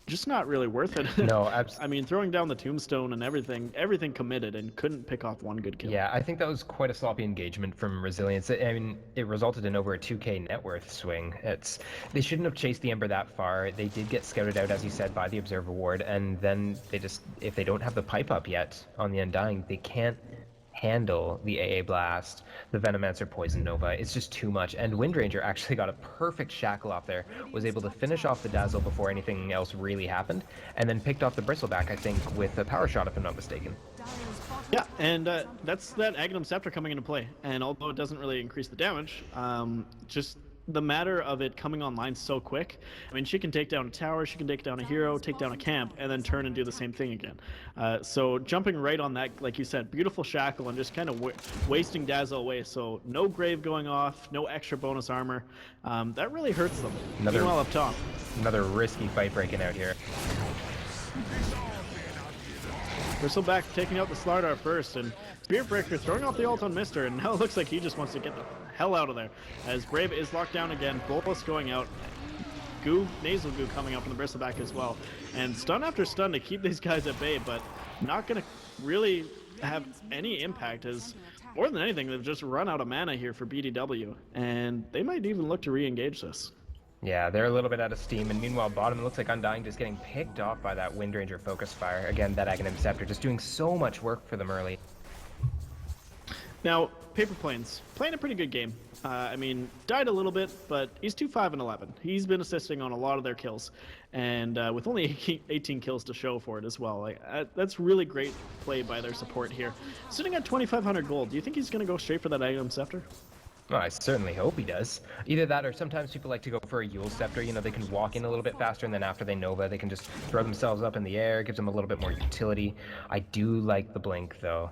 just not really worth it. No, I mean, throwing down the tombstone and everything committed, and couldn't pick off one good kill. Yeah, I think that was quite a sloppy engagement from Resilience. I mean, it resulted in over a 2k net worth swing. They shouldn't have chased the Ember that far. They did get scouted out, as you said, by the Observer Ward, and then if they don't have the pipe up yet on the Undying, they can't handle the AA Blast, the Venomancer Poison Nova. It's just too much. And Windranger actually got a perfect shackle off there, was able to finish off the Dazzle before anything else really happened, and then picked off the Bristleback, I think, with a power shot, if I'm not mistaken. Yeah, and that's that Aghanim Scepter coming into play. And although it doesn't really increase the damage, just the matter of it coming online so quick. I mean, she can take down a tower, she can take down a hero, take down a camp, and then turn and do the same thing again. So jumping right on that, like you said, beautiful shackle and just kind of wasting Dazzle away. So no grave going off, no extra bonus armor. That really hurts them. Meanwhile up top. Another risky fight breaking out here. Bristleback taking out the Slardar first, and Spiritbreaker throwing off the ult on Mister, and now it looks like he just wants to get the hell out of there. As Brave is locked down again, Bolus going out, Nasal Goo coming up on the Bristleback as well. And stun after stun to keep these guys at bay, but not going to really have any impact, as more than anything, they've just run out of mana here for BDW, and they might even look to re-engage this. Yeah, they're a little bit out of steam, and meanwhile bottom, it looks like Undying just getting picked off by that Windranger Focus Fire. Again, that Aghanim Scepter just doing so much work for them early. Now, Paper Planes, playing a pretty good game. I mean, died a little bit, but he's 2-5 and 11. He's been assisting on a lot of their kills, and with only 18 kills to show for it as well. That's really great play by their support here. Sitting at 2,500 gold, do you think he's going to go straight for that Aghanim Scepter? Well, I certainly hope he does. Either that, or sometimes people like to go for a Yule Scepter. You know, they can walk in a little bit faster, and then after they Nova, they can just throw themselves up in the air. It gives them a little bit more utility. I do like the Blink, though.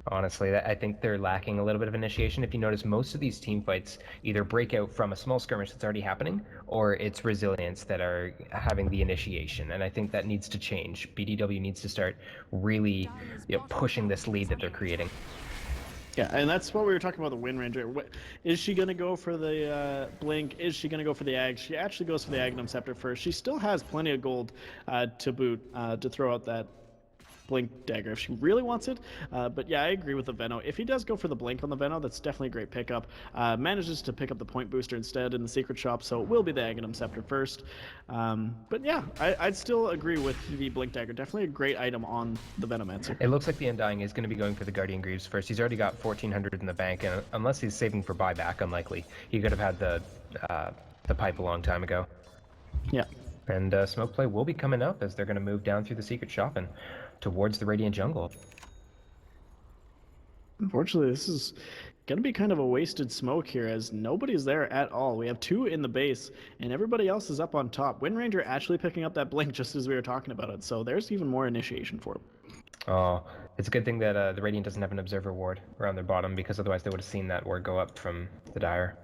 Honestly, I think they're lacking a little bit of initiation. If you notice, most of these team fights either break out from a small skirmish that's already happening, or it's Resilience that are having the initiation, and I think that needs to change. BDW needs to start really, pushing this lead that they're creating. Yeah, and that's what we were talking about, the Windranger. Is she going to go for the Blink? Is she going to go for the Ag? She actually goes for the Aghanim Scepter first. She still has plenty of gold to boot to throw out that Blink dagger if she really wants it. But yeah, I agree with the Veno. If he does go for the Blink on the Veno, that's definitely a great pickup. Manages to pick up the point booster instead in the secret shop, so it will be the Aghanim Scepter first. But yeah, I'd still agree with the Blink dagger. Definitely a great item on the Venomancer. It looks like the Undying is going to be going for the Guardian Greaves first. He's already got 1,400 in the bank, and unless he's saving for buyback, unlikely. He could have had the pipe a long time ago. Yeah. And smoke play will be coming up as they're going to move down through the secret shop and towards the Radiant Jungle. Unfortunately, this is going to be kind of a wasted smoke here, as nobody's there at all. We have 2 in the base, and everybody else is up on top. Windranger actually picking up that Blink just as we were talking about it, so there's even more initiation for him. Oh, it's a good thing that the Radiant doesn't have an Observer Ward around their bottom, because otherwise they would have seen that ward go up from the Dire.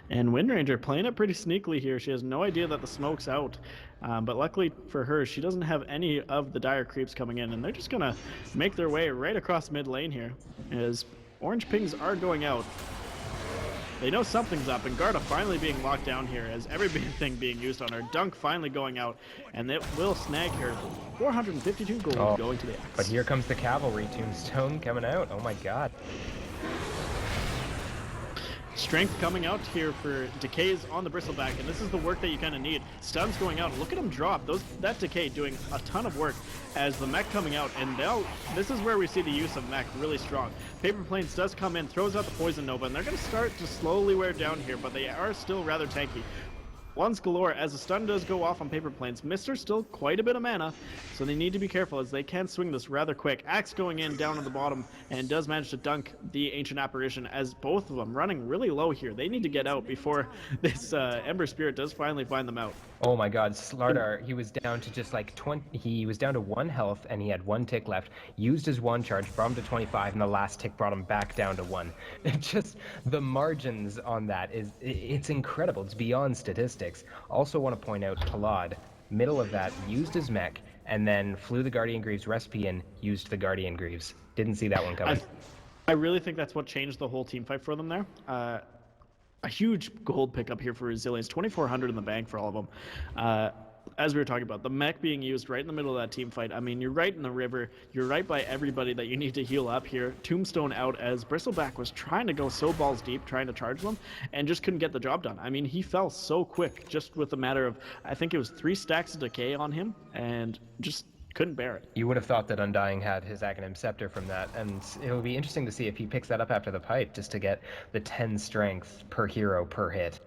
And Windranger playing it pretty sneakily here. She has no idea that the smoke's out. But luckily for her, she doesn't have any of the Dire creeps coming in. And they're just going to make their way right across mid lane here, as orange pings are going out. They know something's up, and Garda finally being locked down here, as everything being used on her. Dunk finally going out, and it will snag her. 452 gold going to the Axe. But here comes the Cavalry Tombstone coming out. Oh my god. Strength coming out here for Decays on the Bristleback, and this is the work that you kind of need. Stuns going out. Look at him drop. That Decay doing a ton of work as the mech coming out, and now this is where we see the use of mech really strong. Paper Planes does come in, throws out the Poison Nova, and they're going to start to slowly wear down here, but they are still rather tanky. One's galore as the stun does go off on Paper Planes. Mister still quite a bit of mana, so they need to be careful as they can swing this rather quick. Axe going in down at the bottom and does manage to dunk the Ancient Apparition, as both of them running really low here. They need to get out before this Ember Spirit does finally find them out. Oh my god, Slardar, he was down to just like 20, he was down to 1 health and he had 1 tick left. Used his 1 charge, brought him to 25, and the last tick brought him back down to 1. Just the margins on that it's incredible. It's beyond statistics. Also want to point out Palad, middle of that, used his mech, and then flew the Guardian Greaves recipe and used the Guardian Greaves. Didn't see that one coming. I really think that's what changed the whole team fight for them there. A huge gold pickup here for Resilience, 2,400 in the bank for all of them. As we were talking about, the mech being used right in the middle of that team fight. I mean, you're right in the river. You're right by everybody that you need to heal up here. Tombstone out as Bristleback was trying to go so balls deep, trying to charge them, and just couldn't get the job done. I mean, he fell so quick, just with a matter of, I think it was 3 stacks of decay on him, and just couldn't bear it. You would have thought that Undying had his Aghanim Scepter from that, and it will be interesting to see if he picks that up after the pipe, just to get the 10 strength per hero per hit.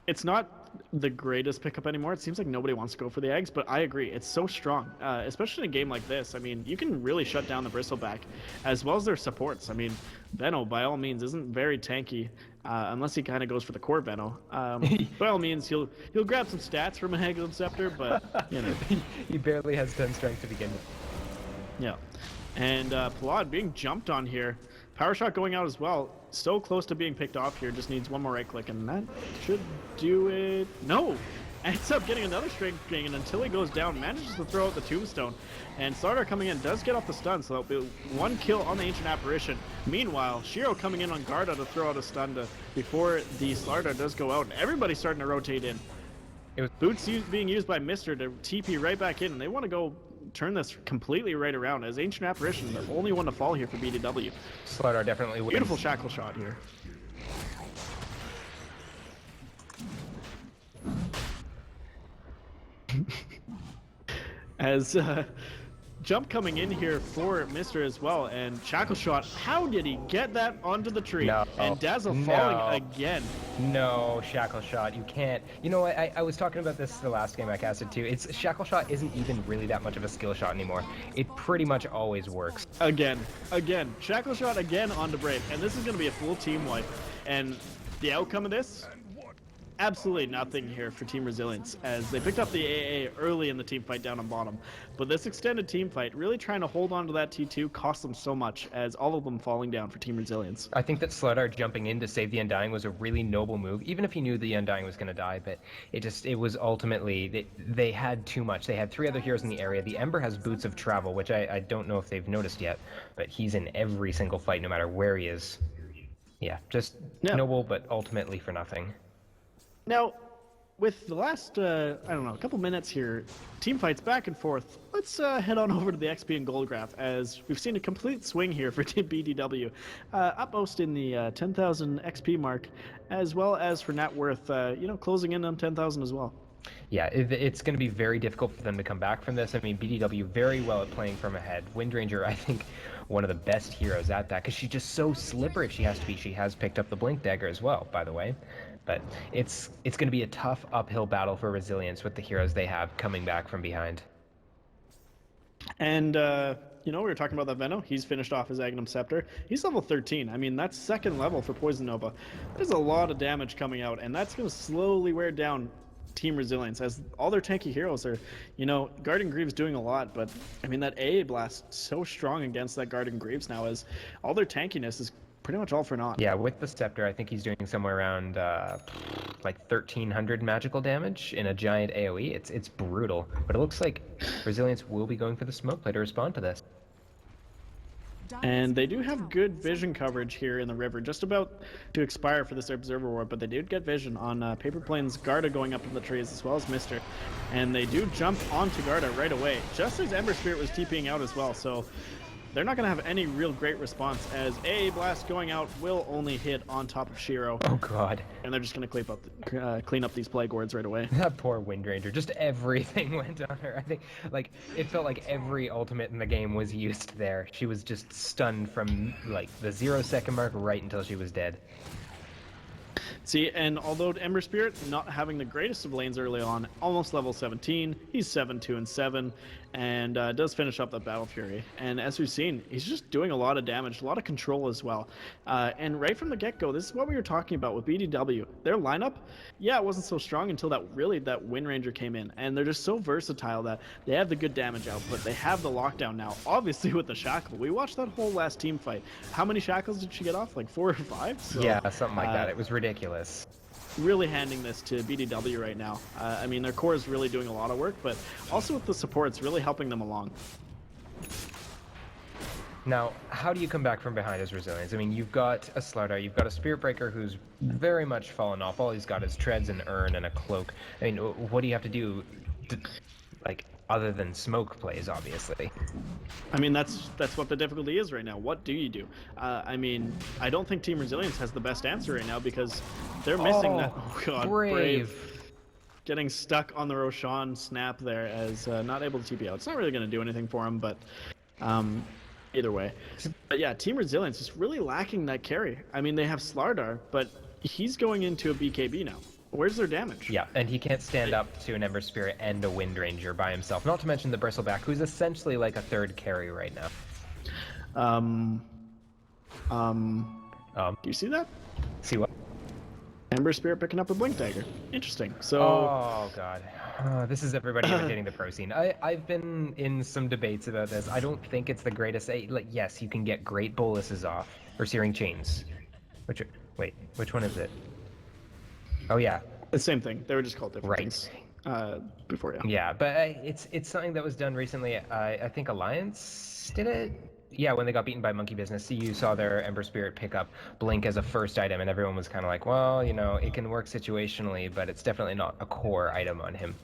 It's not the greatest pickup anymore. It seems like nobody wants to go for the eggs, but I agree. It's so strong, especially in a game like this. I mean, you can really shut down the Bristleback, as well as their supports. I mean, Venno, by all means, isn't very tanky, unless he kind of goes for the core Venno. By all means, he'll grab some stats from a Aghanim Scepter, but, you know. He barely has 10 strength to begin with. Yeah. And Palad being jumped on here. Power shot going out as well. So close to being picked off here. Just needs one more right click, and that should do it. No! Ends up getting another strength gain, and until he goes down, manages to throw out the tombstone. And Slardar coming in does get off the stun, so that'll be 1 kill on the Ancient Apparition. Meanwhile, Shiro coming in on Garda to throw out a stun before the Slardar does go out. And everybody's starting to rotate in. It was Boots being used by Mister to TP right back in, and they want to go turn this completely right around as Ancient Apparition, the only one to fall here for BDW. Slardar definitely wins. Beautiful shackle shot here. As jump coming in here for Mister as well, and shackle shot. How did he get that onto the tree? No. And Dazzle falling again. No, shackle shot. You can't. You know what? I was talking about this the last game I casted too. It's shackle shot isn't even really that much of a skill shot anymore. It pretty much always works. Again, shackle shot again onto Brave, and this is going to be a full team wipe. And the outcome of this, absolutely nothing here for Team Resilience, as they picked up the AA early in the team fight down on bottom. But this extended team fight, really trying to hold on to that T2, cost them so much, as all of them falling down for Team Resilience. I think that Slardar jumping in to save the Undying was a really noble move, even if he knew the Undying was going to die. But it was ultimately, they had too much. They had 3 other heroes in the area. The Ember has Boots of Travel, which I don't know if they've noticed yet, but he's in every single fight, no matter where he is. Yeah, just noble, but ultimately for nothing. Now, with the last, I don't know, a couple minutes here, team fights back and forth, let's head on over to the XP and gold graph, as we've seen a complete swing here for Team BDW. Utmost in the 10,000 XP mark, as well as for net worth, closing in on 10,000 as well. Yeah, it's going to be very difficult for them to come back from this. I mean, BDW very well at playing from ahead. Windranger, I think, one of the best heroes at that, because she's just so slippery if she has to be. She has picked up the Blink Dagger as well, by the way. But it's going to be a tough uphill battle for Resilience with the heroes they have coming back from behind. And, we were talking about that Venno. He's finished off his Aghanim Scepter. He's level 13. I mean, that's 2nd level for Poison Nova. There's a lot of damage coming out, and that's going to slowly wear down Team Resilience, as all their tanky heroes are, Guardian Greaves doing a lot, but, I mean, that AA Blast so strong against that Guardian Greaves now, as all their tankiness is pretty much all for naught. Yeah, with the Scepter, I think he's doing somewhere around like 1,300 magical damage in a giant AoE. It's brutal, but it looks like Resilience will be going for the smoke play to respond to this. And they do have good vision coverage here in the river, just about to expire for this Observer Ward, but they did get vision on Paper Plane's Garda going up in the trees, as well as Mister. And they do jump onto Garda right away, just as Ember Spirit was TPing out as well, so they're not going to have any real great response, as AA Blast going out will only hit on top of Shiro. Oh god. And they're just going to clean up these Plague Wards right away. That poor Windranger, just everything went on her. I think, it felt like every ultimate in the game was used there. She was just stunned from, the 0-second mark right until she was dead. See, and although Ember Spirit not having the greatest of lanes early on, almost level 17, he's 7-2-7, and does finish up the Battle Fury. And as we've seen, he's just doing a lot of damage, a lot of control as well. And right from the get-go, this is what we were talking about with BDW. Their lineup, it wasn't so strong until that Windranger came in, and they're just so versatile that they have the good damage output. They have the lockdown now, obviously with the shackle. We watched that whole last team fight. How many shackles did she get off? Like 4 or 5? So, yeah, something like that. It was ridiculous. Really handing this to BDW right now. I mean, their core is really doing a lot of work, but also with the supports, really helping them along. Now, how do you come back from behind as resilience? I mean, you've got a Slardar, you've got a Spirit Breaker who's very much fallen off. All he's got is treads, an urn, and a cloak. I mean, what do you have to do, like, other than smoke plays, obviously? I mean, that's what the difficulty is right now. What do you do? I mean, I don't think Team Resilience has the best answer right now because they're missing that. Oh god, Brave getting stuck on the Roshan snap there as not able to TP out. It's not really going to do anything for him, but either way. But yeah, Team Resilience is really lacking that carry. I mean, they have Slardar, but he's going into a BKB now. Where's their damage? Yeah, and he can't stand up to an Ember Spirit and a Wind Ranger by himself. Not to mention the Bristleback, who's essentially like a third carry right now. Do you see that? See what? Ember Spirit picking up a Blink Dagger. Interesting. So. Oh god. This is everybody imitating the pro scene. I've been in some debates about this. I don't think it's the greatest. Like, yes, you can get great boluses off or Searing Chains. Wait, which one is it? Oh yeah, the same thing. They were just called different right. things before. Yeah. Yeah, but it's something that was done recently. I think Alliance did it. Yeah, when they got beaten by Monkey Business, you saw their Ember Spirit pick up Blink as a first item, and everyone was kind of like, well, you know, it can work situationally, but it's definitely not a core item on him.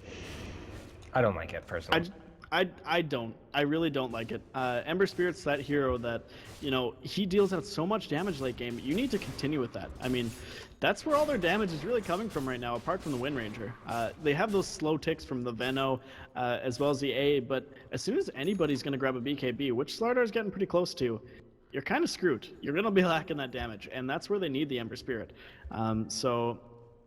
I don't like it, personally. I don't. I really don't like it. Ember Spirit's that hero that, you know, he deals out so much damage late game. You need to continue with that. I mean, that's where all their damage is really coming from right now, apart from the Wind Ranger. They have those slow ticks from the Veno, as well as the A, but as soon as anybody's going to grab a BKB, which Slardar is getting pretty close to, you're kind of screwed. You're going to be lacking that damage, and that's where they need the Ember Spirit. So,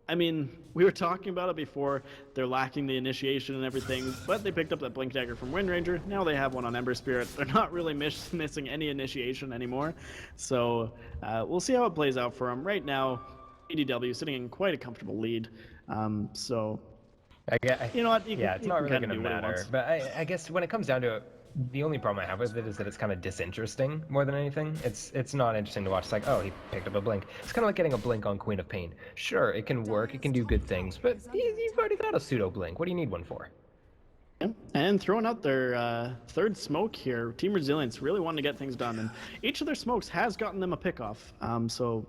I mean, we were talking about it before. They're lacking the initiation and everything, but they picked up that Blink Dagger from Wind Ranger. Now they have one on Ember Spirit. They're not really missing any initiation anymore. So we'll see how it plays out for them. Right now, BDW sitting in quite a comfortable lead. So, you know what? It's not really going to matter. But I guess when it comes down to it, the only problem I have with it is that it's kind of disinteresting more than anything. It's not interesting to watch. It's like, oh, he picked up a Blink. It's kind of like getting a Blink on Queen of Pain. Sure, it can work, it can do good things, but you've already got a pseudo Blink. What do you need one for? Yeah. And throwing out their third smoke here, Team Resilience really wanting to get things done, and each of their smokes has gotten them a pickoff. So,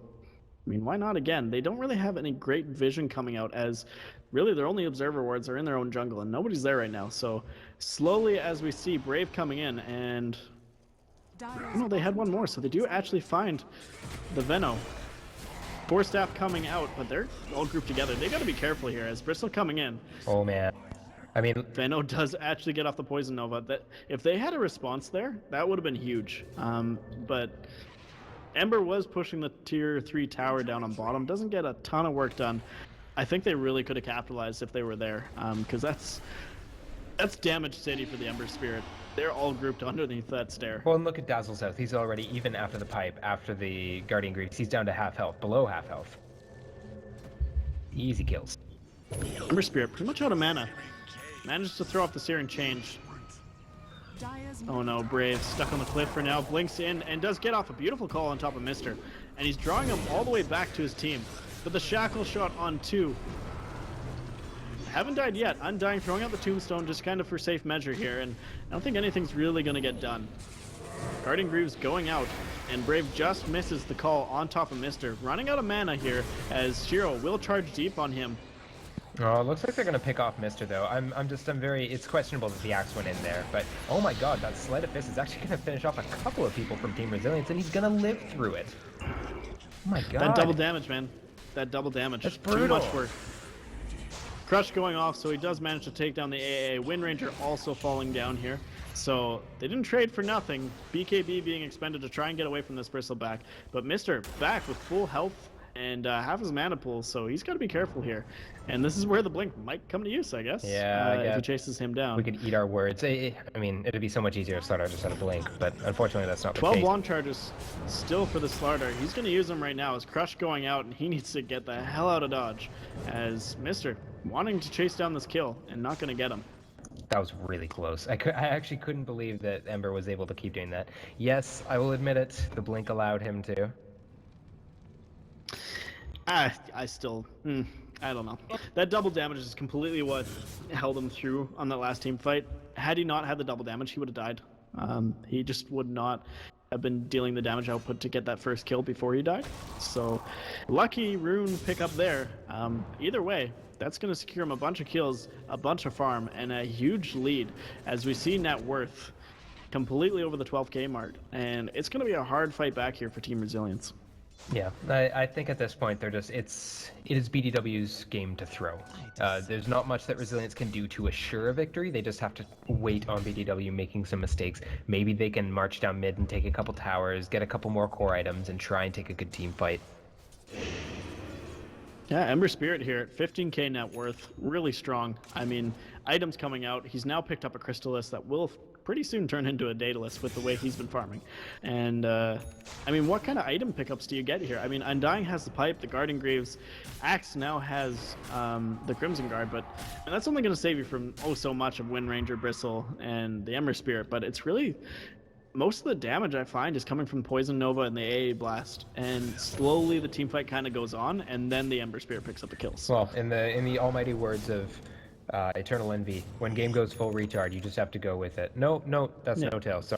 I mean, why not again? They don't really have any great vision coming out, as really their only observer wards are in their own jungle, and nobody's there right now. So slowly, as we see Brave coming in, and no, they had one more, so they do actually find the Veno. Four staff coming out, but they're all grouped together. They got to be careful here, as Bristol coming in. Oh man, I mean, Veno does actually get off the Poison Nova. That if they had a response there, that would have been huge. But Ember was pushing the tier 3 tower down on bottom. Doesn't get a ton of work done. I think they really could have capitalized if they were there, because that's damage city for the Ember Spirit. They're all grouped underneath that stair. Well, and look at Dazzle's health. He's already, even after the pipe, after the Guardian Greaves, he's down to half health, below half health. Easy kills. Ember Spirit pretty much out of mana. Managed to throw off the Searing Change. Oh no, Brave stuck on the cliff for now. Blinks in and does get off a beautiful call on top of Mister. And he's drawing him all the way back to his team. But the shackle shot on 2. Haven't died yet. Undying, throwing out the tombstone just kind of for safe measure here, and I don't think anything's really going to get done. Guardian Greaves going out, and Brave just misses the call on top of Mister. Running out of mana here, as Shiro will charge deep on him. Oh, it looks like they're going to pick off Mister, though. It's questionable that the axe went in there, but oh my god, that Sleight of Fist is actually going to finish off a couple of people from Team Resilience, and he's going to live through it. Oh my god. That double damage, man. That double damage. That's brutal. Too much work. Crush going off, so he does manage to take down the AA. Wind Ranger also falling down here. So they didn't trade for nothing. BKB being expended to try and get away from this Bristleback. But Mister back with full health and half his mana pool, so he's got to be careful here. And this is where the Blink might come to use, I guess. Yeah, if he chases him down. We could eat our words. I mean, it'd be so much easier if Slardar just had a Blink, but unfortunately that's not the 12 case. wand charges still for the Slardar. He's going to use them right now as Crush going out, and he needs to get the hell out of dodge, as Mister wanting to chase down this kill and not going to get him. That was really close. I actually couldn't believe that Ember was able to keep doing that. Yes, I will admit it, the Blink allowed him to. I still, I don't know. That double damage is completely what held him through on that last team fight. Had he not had the double damage, he would have died. He just would not have been dealing the damage output to get that first kill before he died. So lucky rune pickup there. Either way, that's going to secure him a bunch of kills, a bunch of farm, and a huge lead as we see net worth completely over the 12k mark. And it's going to be a hard fight back here for Team Resilience. Yeah, I think at this point it is BDW's game to throw. There's not much that Resilience can do to assure a victory. They just have to wait on BDW making some mistakes. Maybe they can march down mid and take a couple towers, get a couple more core items, and try and take a good team fight. Yeah, Ember Spirit here at 15k net worth, really strong. I mean, items coming out. He's now picked up a Crystallis that will pretty soon turn into a Daedalus with the way he's been farming. And, I mean, what kind of item pickups do you get here? I mean, Undying has the Pipe, the Guardian Greaves. Axe now has the Crimson Guard, but and that's only going to save you from so much of Wind Ranger, Bristle, and the Ember Spirit. But it's really... most of the damage I find is coming from Poison Nova and the AA Blast, and slowly the team fight kind of goes on, and then the Ember Spirit picks up the kills. Well, in the almighty words of Eternal Envy, when game goes full retard, you just have to go with it. No, that's no tail. So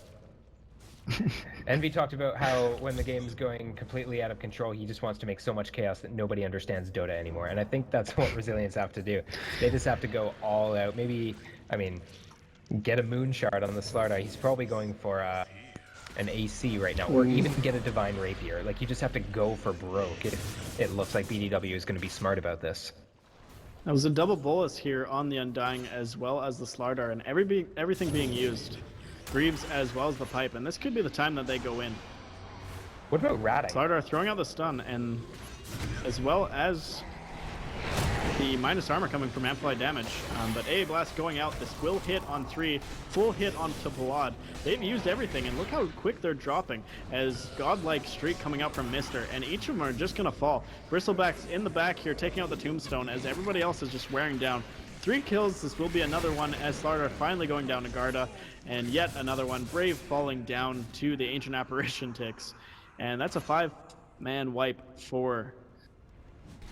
Envy talked about how when the game's going completely out of control, he just wants to make so much chaos that nobody understands Dota anymore, and I think that's what Resilience have to do. They just have to go all out. Maybe, I mean, get a Moon Shard on the Slardar. He's probably going for an AC right now, or even get a Divine Rapier. Like, you just have to go for broke. It looks like BDW is going to be smart about this. That was a double bolus here on the Undying as well as the Slardar, and everything being used. Greaves as well as the Pipe, and this could be the time that they go in. What about Ratting? Slardar throwing out the stun, and as well as the minus armor coming from amplified damage, but AA Blast going out. This will hit on 3, full hit onto Palad. They've used everything, and look how quick they're dropping as godlike streak coming out from Mister, and each of them are just gonna fall. Bristleback's in the back here taking out the Tombstone as everybody else is just wearing down. 3 kills, this will be another one as Slardar finally going down to Garda, and yet another one. Brave falling down to the Ancient Apparition ticks, and that's a 5-man wipe for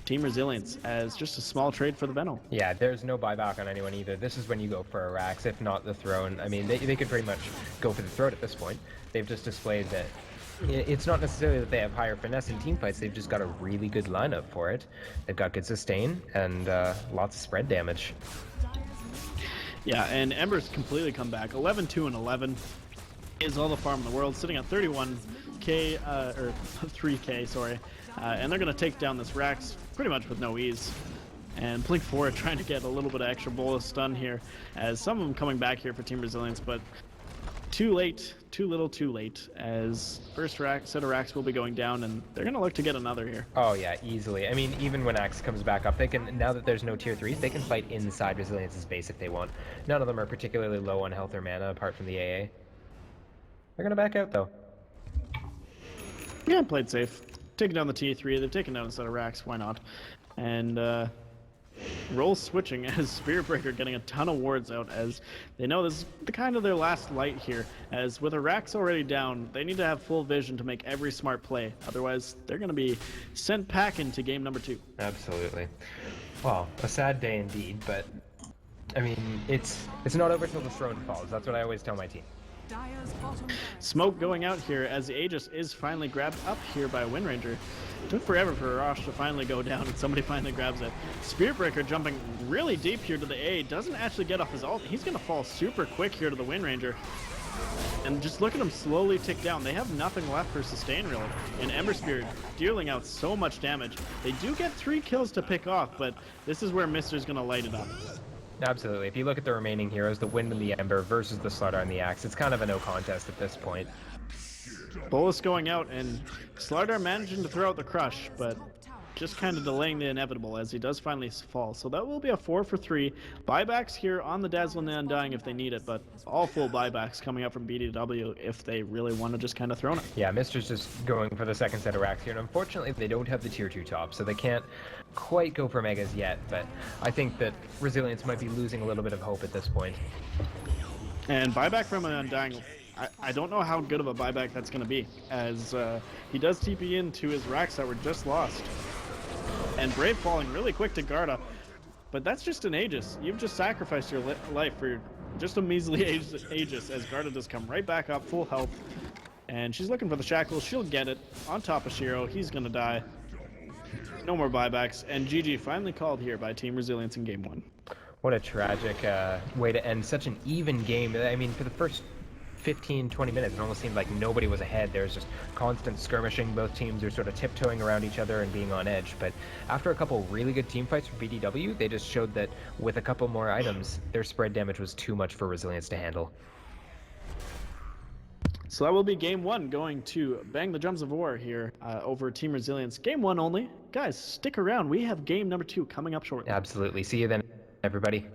Team Resilience as just a small trade for the Benno. Yeah, there's no buyback on anyone either. This is when you go for a Rax, if not the Throne. I mean, they could pretty much go for the throat at this point. They've just displayed that it's not necessarily that they have higher finesse in team fights, they've just got a really good lineup for it. They've got good sustain and lots of spread damage. Yeah, and Ember's completely come back. 11-2 and 11 is all the farm in the world, sitting at 31k, or 3k, sorry. And they're going to take down this Rax pretty much with no ease. And Blink 4 trying to get a little bit of extra bolus stun here, as some of them coming back here for Team Resilience, but too late, too little too late, as first set of Rax will be going down, and they're going to look to get another here. Oh yeah, easily. I mean, even when Axe comes back up, they can, now that there's no tier 3s, they can fight inside Resilience's base if they want. None of them are particularly low on health or mana, apart from the AA. They're going to back out, though. Yeah, played safe. Taking down the T3, they've taken down a set of Rax, why not? And role switching as Spirit Breaker getting a ton of wards out, as they know this is the kind of their last light here, as with a Rax already down, they need to have full vision to make every smart play, otherwise they're going to be sent packing to game number 2. Absolutely. Well, a sad day indeed, but I mean, it's not over till the throne falls. That's what I always tell my team. Smoke going out here as the Aegis is finally grabbed up here by Wind Ranger. Took forever for Arash to finally go down, and somebody finally grabs it. Spirit Breaker jumping really deep here to the A, doesn't actually get off his ult. He's going to fall super quick here to the Wind Ranger. And just look at him slowly tick down. They have nothing left for sustain, really. And Ember Spirit dealing out so much damage. They do get 3 kills to pick off, but this is where Mister's going to light it up. Absolutely. If you look at the remaining heroes, the Wind and the Ember versus the Slardar and the Axe, it's kind of a no contest at this point. Bolus going out, and Slardar managing to throw out the Crush, but just kind of delaying the inevitable as he does finally fall. So that will be a 4 for 3. Buybacks here on the Dazzle and the Undying if they need it, but all full buybacks coming up from BDW if they really want to just kind of throw it. Yeah, Mister's just going for the second set of racks here, and unfortunately they don't have the tier 2 top, so they can't quite go for megas yet, but I think that Resilience might be losing a little bit of hope at this point. And buyback from an Undying, I don't know how good of a buyback that's going to be, as he does TP into his racks that were just lost. And Brave falling really quick to Garda, but that's just an Aegis. You've just sacrificed your life for just a measly Aegis, as Garda does come right back up, full health. And she's looking for the shackle. She'll get it. On top of Shiro. He's going to die. No more buybacks. And GG finally called here by Team Resilience in game 1. What a tragic way to end such an even game. I mean, for the first 15, 20 minutes, it almost seemed like nobody was ahead. There was just constant skirmishing. Both teams are sort of tiptoeing around each other and being on edge. But after a couple really good team fights for BDW, they just showed that with a couple more items, their spread damage was too much for Resilience to handle. So that will be game 1 going to Bang the Drums of War here over Team Resilience. Game 1 only. Guys, stick around. We have game number 2 coming up shortly. Absolutely. See you then, everybody.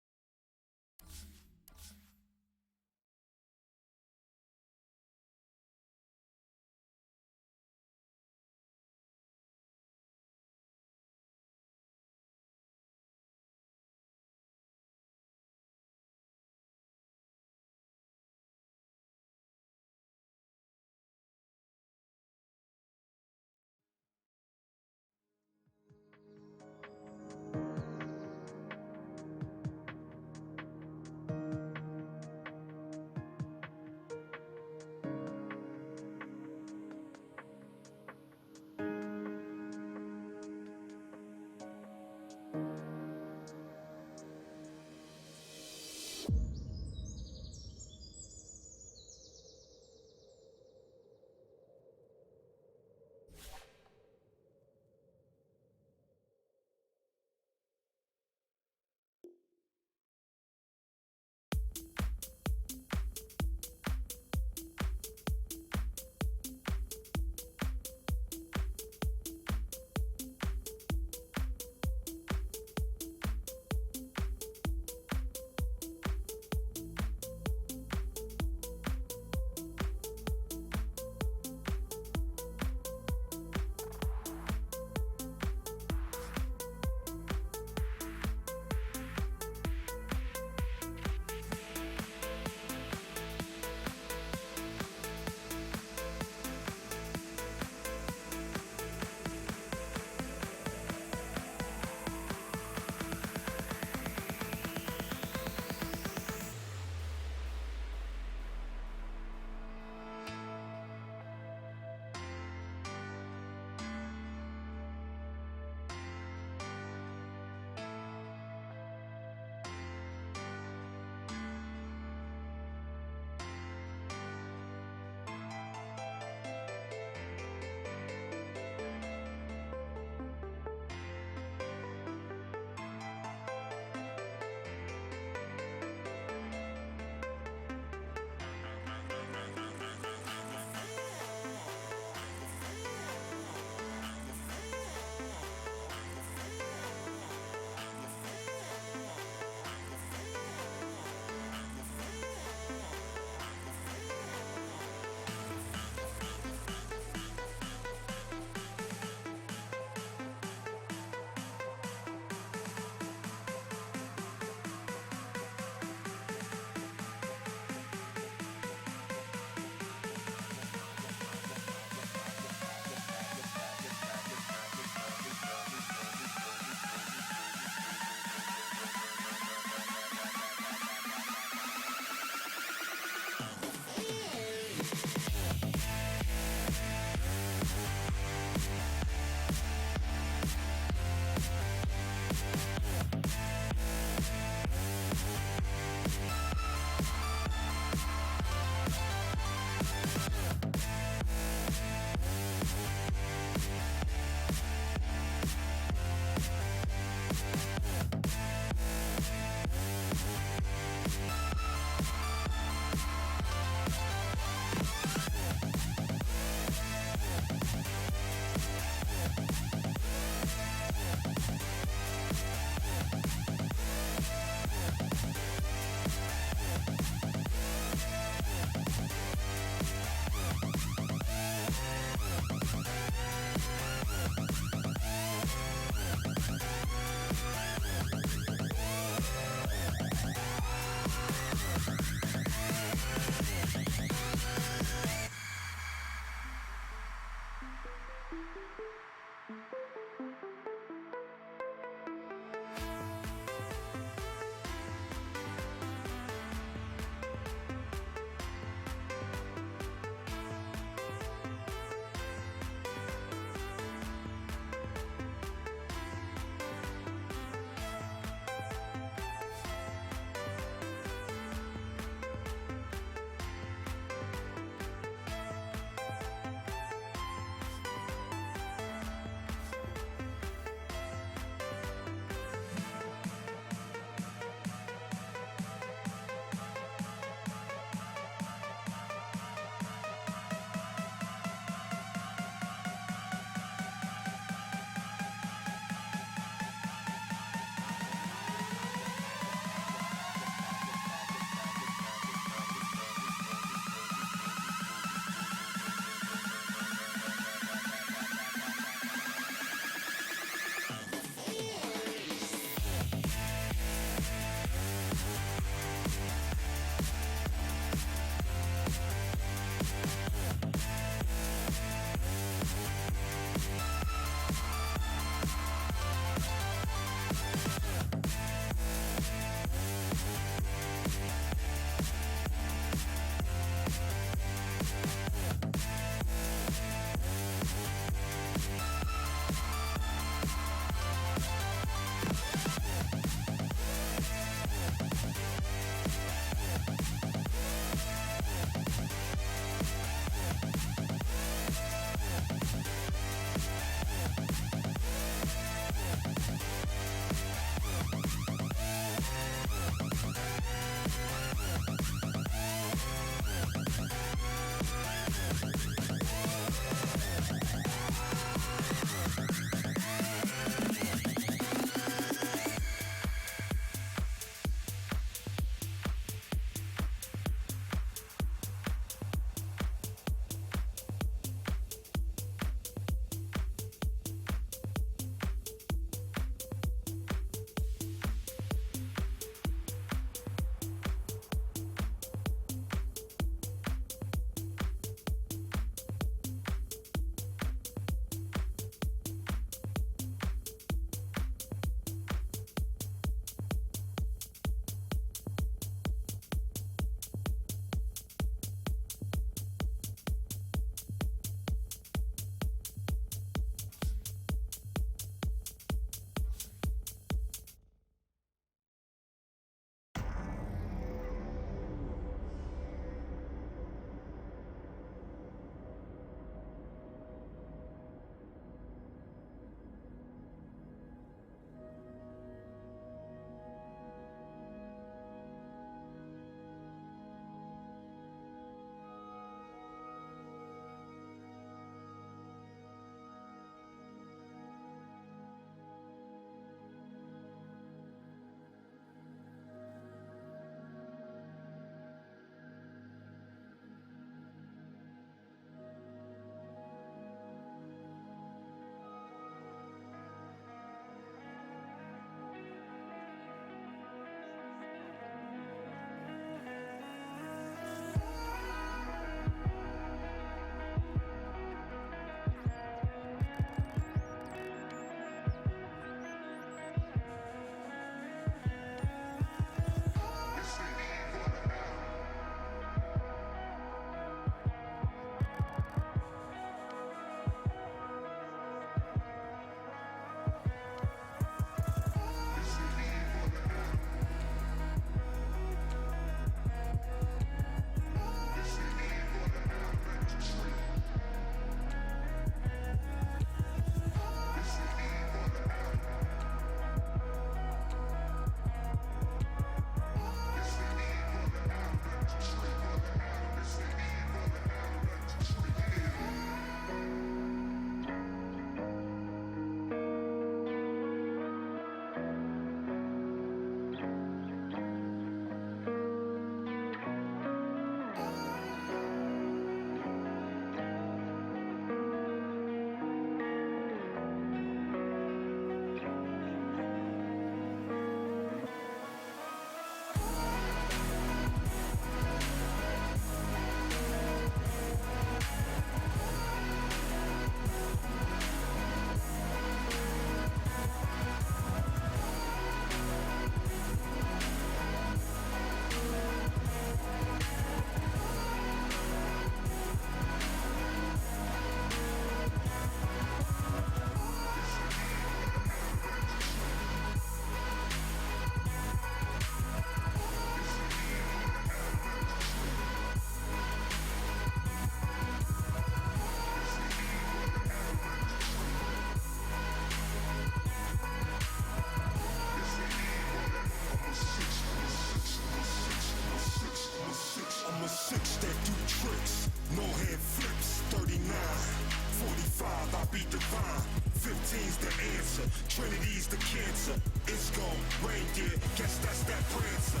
answer. It's gone, reindeer, guess that's that prancer.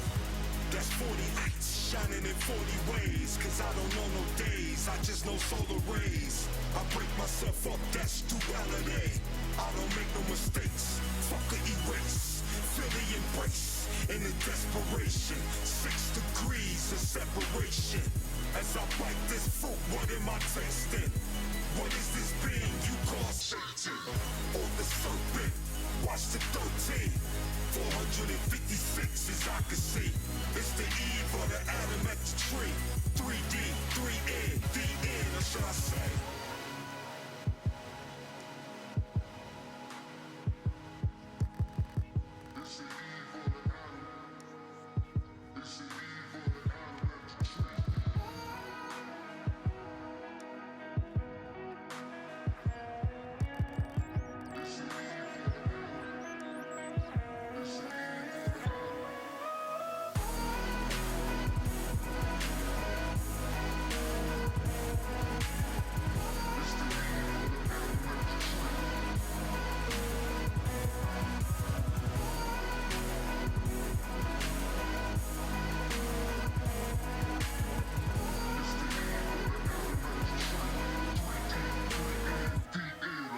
That's 40 lights shining in 40 ways. Cause I don't know no days, I just know solar rays. I break myself up, that's duality. I don't make no mistakes, fuck a erase. Feel the embrace, in the desperation. 6 degrees of separation. As I bite this fruit, what am I tasting? What is this being you call Satan? Or the serpent? Watch the 13. 456 as I can see. It's the eve of the Adam at the tree. 3D, 3N, DN, or should I say? It's the eve of the Adam. It's the eve of the Adam at the tree. It's the eve of the Adam.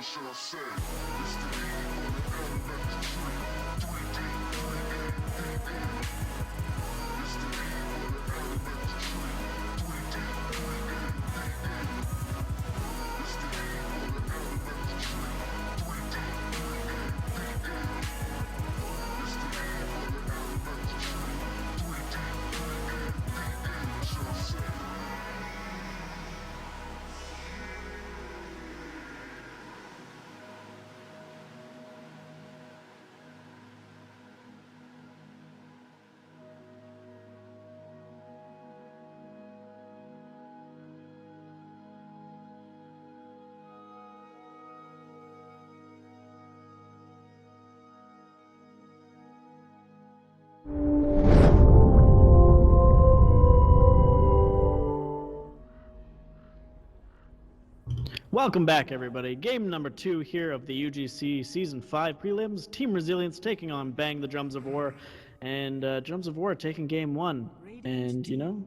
Should I say, it's the eve of the elementary tree. 3D, 3A, DN. It's the eve of the elementary tree. 3D, 3A, DN. It's the eve of the elementary tree. 3D, 3A, DN. It's the eve of the elementary tree. 3D, 3A, DN. Should I say? Welcome back, everybody. Game number 2 here of the UGC Season 5 prelims. Team Resilience taking on Bang the Drums of War, and Drums of War taking Game 1. And, you know,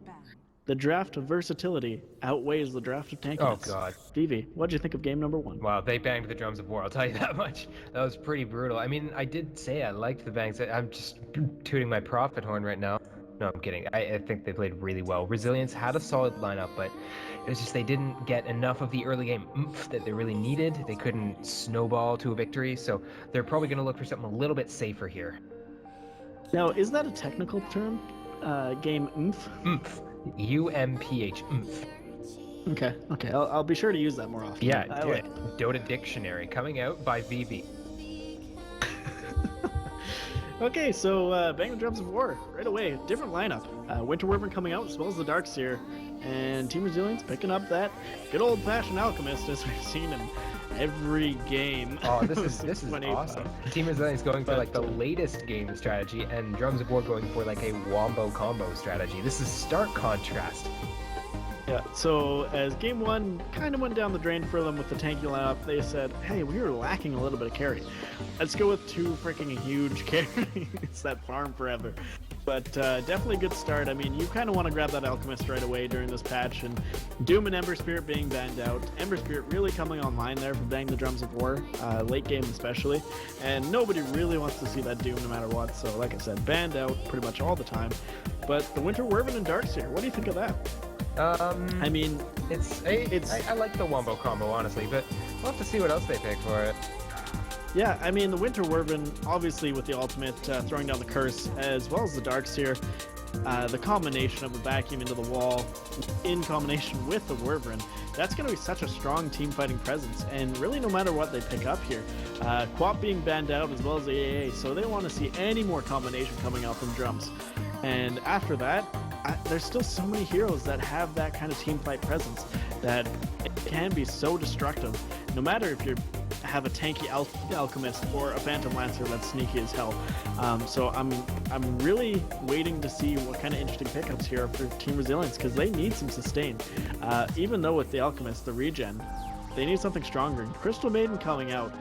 the draft of versatility outweighs the draft of tankiness. Oh, God. Vivi, what'd you think of Game number 1? Wow, they banged the Drums of War, I'll tell you that much. That was pretty brutal. I mean, I did say I liked the bangs. I'm just tooting my profit horn right now. No, I'm kidding. I think they played really well. Resilience had a solid lineup, but it was just they didn't get enough of the early game oomph that they really needed. They couldn't snowball to a victory, so they're probably going to look for something a little bit safer here. Now, is that a technical term? Game oomph? Oomph. UMPH. Oomph. Okay. I'll be sure to use that more often. Yeah, I like it. Dota Dictionary coming out by Vivi. Okay, so Bang the Drums of War, right away, different lineup. Winter Wyvern coming out, as well as the Darkseer, and Team Resilience picking up that good old-fashioned Alchemist, as we've seen in every game. Oh, this is awesome. Team Resilience going for like the latest game strategy, and Drums of War going for like a wombo combo strategy. This is stark contrast. Yeah, so as Game 1 kind of went down the drain for them with the tanky lineup, they said, hey, we were lacking a little bit of carry. Let's go with 2 freaking huge carries that farm forever. But definitely a good start. I mean, you kind of want to grab that Alchemist right away during this patch, and Doom and Ember Spirit being banned out. Ember Spirit really coming online there for Bang the Drums of War, late game especially, and nobody really wants to see that Doom no matter what, so like I said, banned out pretty much all the time. But the Winter Wyvern and Darkseer, what do you think of that? I mean, I like the wombo combo, honestly, but we'll have to see what else they pick for it. Yeah, I mean, the Winter Wyvern, obviously with the ultimate, throwing down the curse, as well as the Darkseer, the combination of the vacuum into the wall in combination with the Wyvern, that's going to be such a strong team fighting presence, and really no matter what they pick up here. Quap being banned out as well as the AAA, so they want to see any more combination coming out from Drums. And after that, there's still so many heroes that have that kind of team fight presence that it can be so destructive, no matter if you have a tanky Alchemist or a Phantom Lancer that's sneaky as hell. So I'm really waiting to see what kind of interesting pickups here for Team Resilience, because they need some sustain. Even though with the Alchemist, the regen, they need something stronger. Crystal Maiden coming out.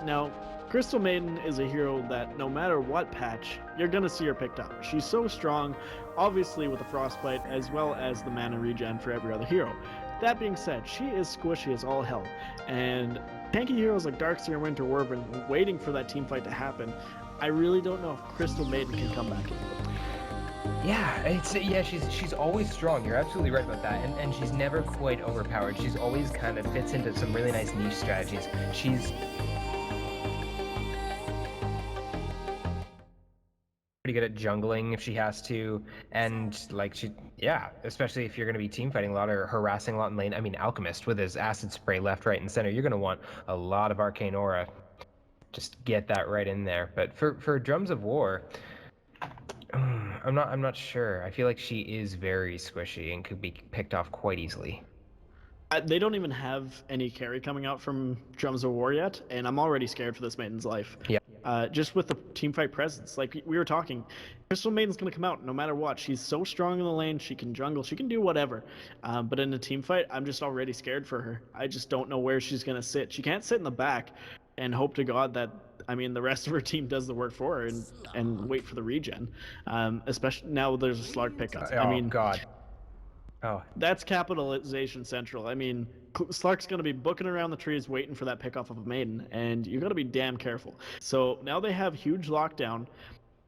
Now, Crystal Maiden is a hero that no matter what patch, you're going to see her picked up. She's so strong, obviously with the Frostbite, as well as the mana regen for every other hero. That being said, she is squishy as all hell, and tanky heroes like Darkseer, Winter Wyvern waiting for that team fight to happen. I really don't know if Crystal Maiden can come back. Yeah, she's always strong. You're absolutely right about that, and she's never quite overpowered. She's always kind of fits into some really nice niche strategies. She's pretty good at jungling if she has to, and like especially if you're going to be team fighting a lot or harassing a lot in lane. I mean, Alchemist with his acid spray left, right, and center, you're going to want a lot of arcane aura. Just get that right in there. But for Drums of War, I'm not sure. I feel like she is very squishy and could be picked off quite easily. They don't even have any carry coming out from Drums of War yet, and I'm already scared for this Maiden's life. Yeah. Just with the teamfight presence, like we were talking, Crystal Maiden's going to come out no matter what. She's so strong in the lane, she can jungle, she can do whatever. But in a teamfight, I'm just already scared for her. I just don't know where she's going to sit. She can't sit in the back and hope to God that, the rest of her team does the work for her and wait for the regen. Especially now there's a Slark pickup. God. Oh, that's capitalization central. Slark's going to be booking around the trees waiting for that pick off of a Maiden, and you got to be damn careful. So now they have huge lockdown.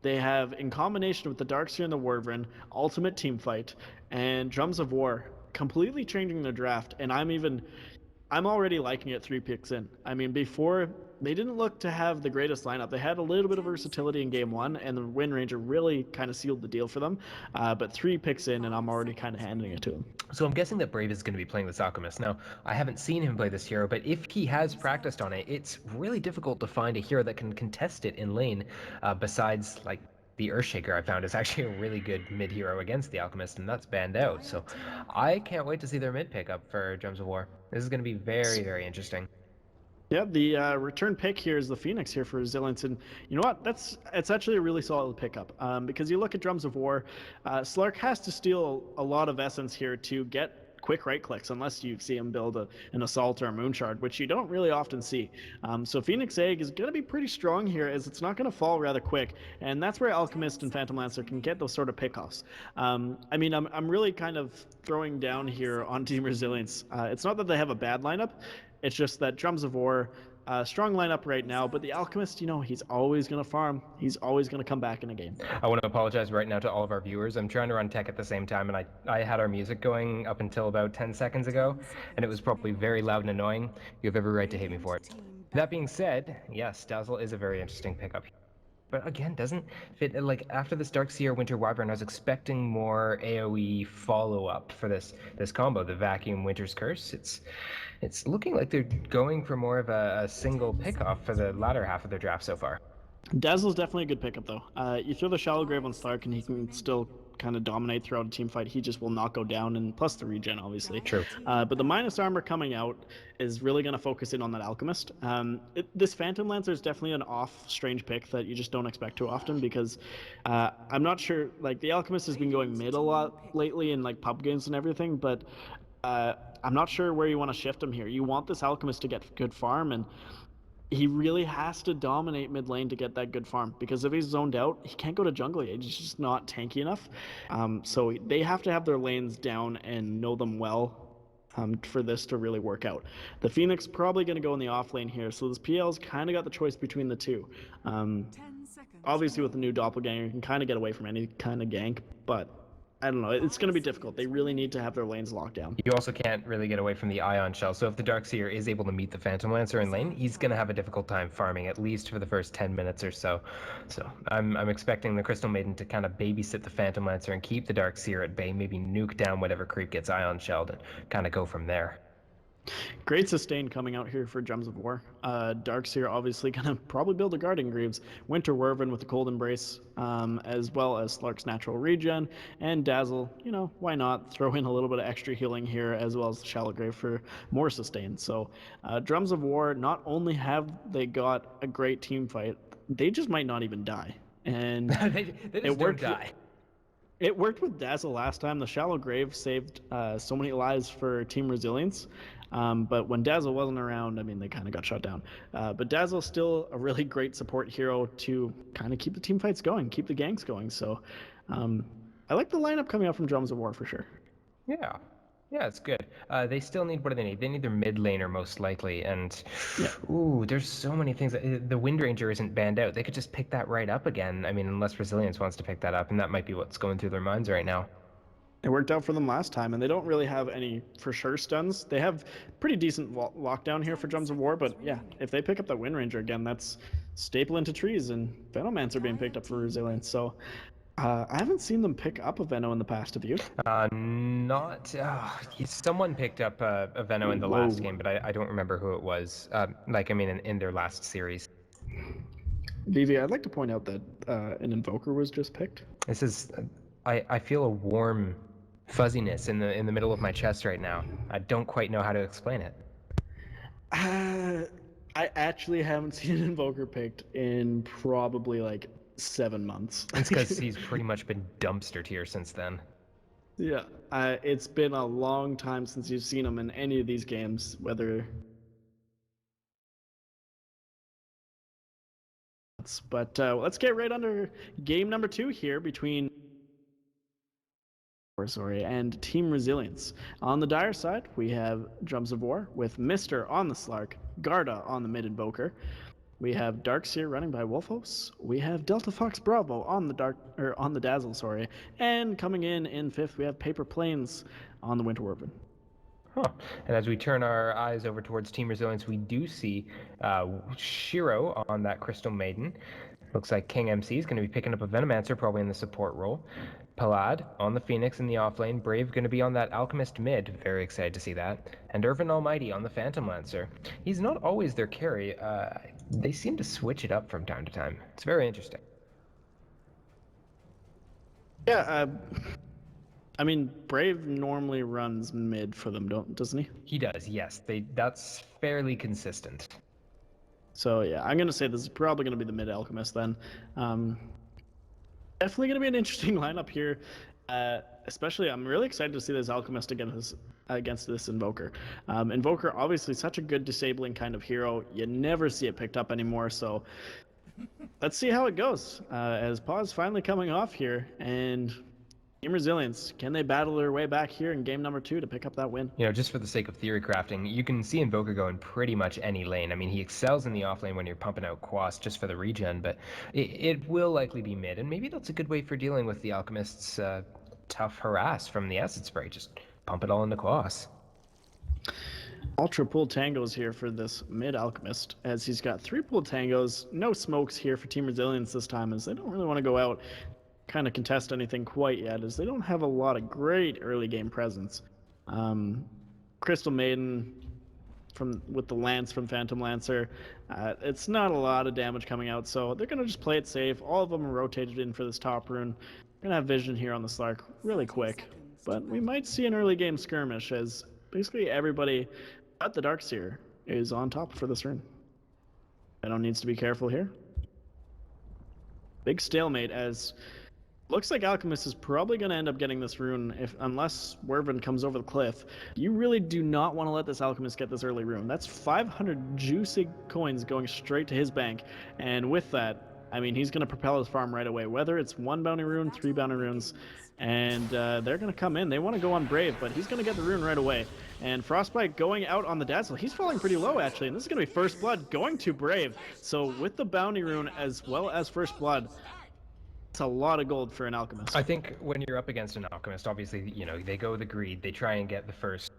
They have, in combination with the Darkseer and the Wyvern, ultimate team fight, and Drums of War completely changing their draft. And I'm already liking it 3 picks in. Before, they didn't look to have the greatest lineup. They had a little bit of versatility in game 1, and the Wind Ranger really kind of sealed the deal for them. But 3 picks in, and I'm already kind of handing it to him. So I'm guessing that Brave is going to be playing this Alchemist. Now, I haven't seen him play this hero, but if he has practiced on it, it's really difficult to find a hero that can contest it in lane, besides, like, the Earthshaker I found is actually a really good mid hero against the Alchemist, and that's banned out. So I can't wait to see their mid pickup for Drums of War. This is going to be very, very interesting. Yeah, the return pick here is the Phoenix here for Resilience, and you know what? It's actually a really solid pickup because you look at Drums of War, Slark has to steal a lot of essence here to get quick right clicks, unless you see him build an Assault or a Moonshard, which you don't really often see. So Phoenix Egg is going to be pretty strong here, as it's not going to fall rather quick, and that's where Alchemist and Phantom Lancer can get those sort of pickoffs. I'm really kind of throwing down here on Team Resilience. It's not that they have a bad lineup, it's just that Drums of War, strong lineup right now, but the Alchemist, he's always going to farm. He's always going to come back in a game. I want to apologize right now to all of our viewers. I'm trying to run tech at the same time, and I had our music going up until about 10 seconds ago, and it was probably very loud and annoying. You have every right to hate me for it. That being said, yes, Dazzle is a very interesting pickup. But again, doesn't fit, like, after this Darkseer Winter Wyvern, I was expecting more AoE follow-up for this combo, the Vacuum Winter's Curse. It's looking like they're going for more of a single pickoff for the latter half of their draft so far. Dazzle's definitely a good pickup, though. You throw the Shallow Grave on Slark, and he can still kind of dominate throughout a team fight. He just will not go down, and plus the regen, obviously. True. But the minus armor coming out is really going to focus in on that Alchemist. This Phantom Lancer is definitely an strange pick that you just don't expect too often, because I'm not sure, like, the Alchemist has been going mid a lot lately in, like, pub games and everything, but I'm not sure where you want to shift him here. You want this Alchemist to get good farm, and he really has to dominate mid lane to get that good farm, because if he's zoned out, he can't go to jungle yet. He's just not tanky enough. So they have to have their lanes down and know them well for this to really work out. The Phoenix probably going to go in the off lane here, so this PL's kind of got the choice between the two. Obviously with the new Doppelganger, you can kind of get away from any kind of gank, but I don't know. It's going to be difficult. They really need to have their lanes locked down. You also can't really get away from the Ion Shell. So if the Darkseer is able to meet the Phantom Lancer in lane, he's going to have a difficult time farming, at least for the first 10 minutes or so. So I'm expecting the Crystal Maiden to kind of babysit the Phantom Lancer and keep the Darkseer at bay, maybe nuke down whatever creep gets Ion Shelled and kind of go from there. Great sustain coming out here for Drums of War. Darkseer obviously going to probably build a Guardian Greaves. Winter Wyvern with the Cold Embrace, as well as Slark's natural regen. And Dazzle, why not throw in a little bit of extra healing here, as well as Shallow Grave for more sustain. So Drums of War, not only have they got a great team fight, they just might not even die. And they just don't die. It worked with Dazzle last time. The Shallow Grave saved so many lives for Team Resilience. But when Dazzle wasn't around, I mean, they kind of got shut down. But Dazzle's still a really great support hero to kind of keep the team fights going, keep the ganks going. So I like the lineup coming out from Drums of War for sure. Yeah. Yeah, it's good. They still need, what do they need? They need their mid laner most likely, and ooh, there's so many things. The Wind Ranger isn't banned out. They could just pick that right up again. I mean, unless Resilience wants to pick that up, and that might be what's going through their minds right now. It worked out for them last time, and they don't really have any for sure stuns. They have pretty decent lockdown here for Drums of War, but yeah, if they pick up that Wind Ranger again, that's staple into trees, and Venomancer being picked up for Resilience. So I haven't seen them pick up a Veno in the past, have you? Someone picked up a Veno in the last game, but I don't remember who it was. In their last series. Vivi, I'd like to point out that an Invoker was just picked. This is, I feel a warm fuzziness in the middle of my chest right now. I don't quite know how to explain it. I actually haven't seen an Invoker picked in probably like 7 months. It's because he's pretty much been dumpstered here since then. Yeah, it's been a long time since you've seen him in any of these games, whether... But let's get right under game number 2 here between and Team Resilience. On the Dire side, we have Drums of War with Mister on the Slark, Garda on the mid Invoker. We have Darkseer running by Wolfos. We have Delta Fox Bravo on the Dazzle, and coming in 5th, we have Paper Plains on the Winter Wyvern. Huh. And as we turn our eyes over towards Team Resilience, we do see Shiro on that Crystal Maiden. Looks like King MC is going to be picking up a Venomancer, probably in the support role. Palad on the Phoenix in the offlane. Brave going to be on that Alchemist mid. Very excited to see that. And Irvin Almighty on the Phantom Lancer. He's not always their carry. They seem to switch it up from time to time. It's very interesting. Yeah, I mean, Brave normally runs mid for them, doesn't he? He does, yes. That's fairly consistent. So yeah, I'm gonna say this is probably gonna be the mid Alchemist then. Definitely gonna be an interesting lineup here. Especially, I'm really excited to see this Alchemist against this Invoker. Invoker, obviously such a good disabling kind of hero. You never see it picked up anymore, so let's see how it goes. As Pause finally coming off here, and Team Resilience, can they battle their way back here in game number 2 to pick up that win? You know, just for the sake of theory crafting, you can see Invoker go in pretty much any lane. I mean, he excels in the offlane when you're pumping out Quas just for the regen, but it will likely be mid, and maybe that's a good way for dealing with the Alchemist's tough harass from the acid spray. Just pump it all into Quas. Ultra pull tangos here for this mid Alchemist, as he's got 3 pull tangos, no smokes here for Team Resilience this time, as they don't really want to go out kind of contest anything quite yet, as they don't have a lot of great early game presence. Crystal Maiden with the lance from Phantom Lancer, it's not a lot of damage coming out, so they're gonna just play it safe. All of them are rotated in for this top rune. We're gonna have vision here on the Slark really quick, but we might see an early game skirmish, as basically everybody but the Darkseer is on top for this rune. Venom needs to be careful here. Big stalemate, as looks like Alchemist is probably going to end up getting this rune unless Wyvern comes over the cliff. You really do not want to let this Alchemist get this early rune. That's 500 juicy coins going straight to his bank, and with that, I mean, he's going to propel his farm right away, whether it's 1 bounty rune, 3 bounty runes, and they're going to come in. They want to go on Brave, but he's going to get the rune right away. And Frostbite going out on the Dazzle. He's falling pretty low, actually, and this is going to be First Blood going to Brave. So with the bounty rune as well as First Blood, it's a lot of gold for an Alchemist. I think when you're up against an Alchemist, obviously, you know, they go with the greed. They try and get the first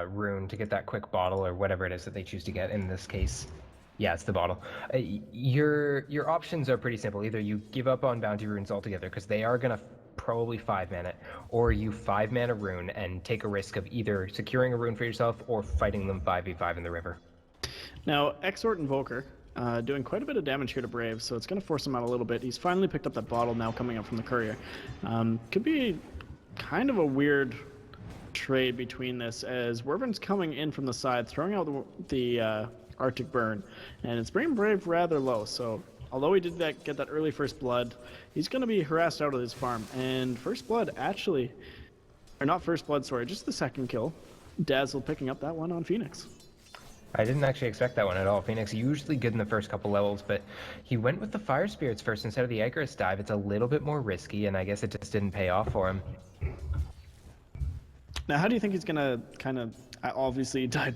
rune to get that quick bottle or whatever it is that they choose to get. In this case, yeah, it's the bottle. Your options are pretty simple. Either you give up on bounty runes altogether, because they are going to probably 5-man it, or you 5-man a rune and take a risk of either securing a rune for yourself or fighting them 5v5 in the river. Now, Exort Invoker, doing quite a bit of damage here to Brave, so it's going to force him out a little bit. He's finally picked up that bottle now coming up from the courier. Could be kind of a weird trade between this, as Wyvern's coming in from the side, throwing out the Arctic Burn, and it's bringing Brave rather low, so although he did get that early first blood, he's going to be harassed out of his farm. And first blood actually, or not first blood, sorry, just the second kill. Dazzle picking up that one on Phoenix. I didn't actually expect that one at all. Phoenix usually good in the first couple levels, but he went with the Fire Spirits first instead of the Icarus dive. It's a little bit more risky, and I guess it just didn't pay off for him. Now, how do you think he's going to kind of, obviously he died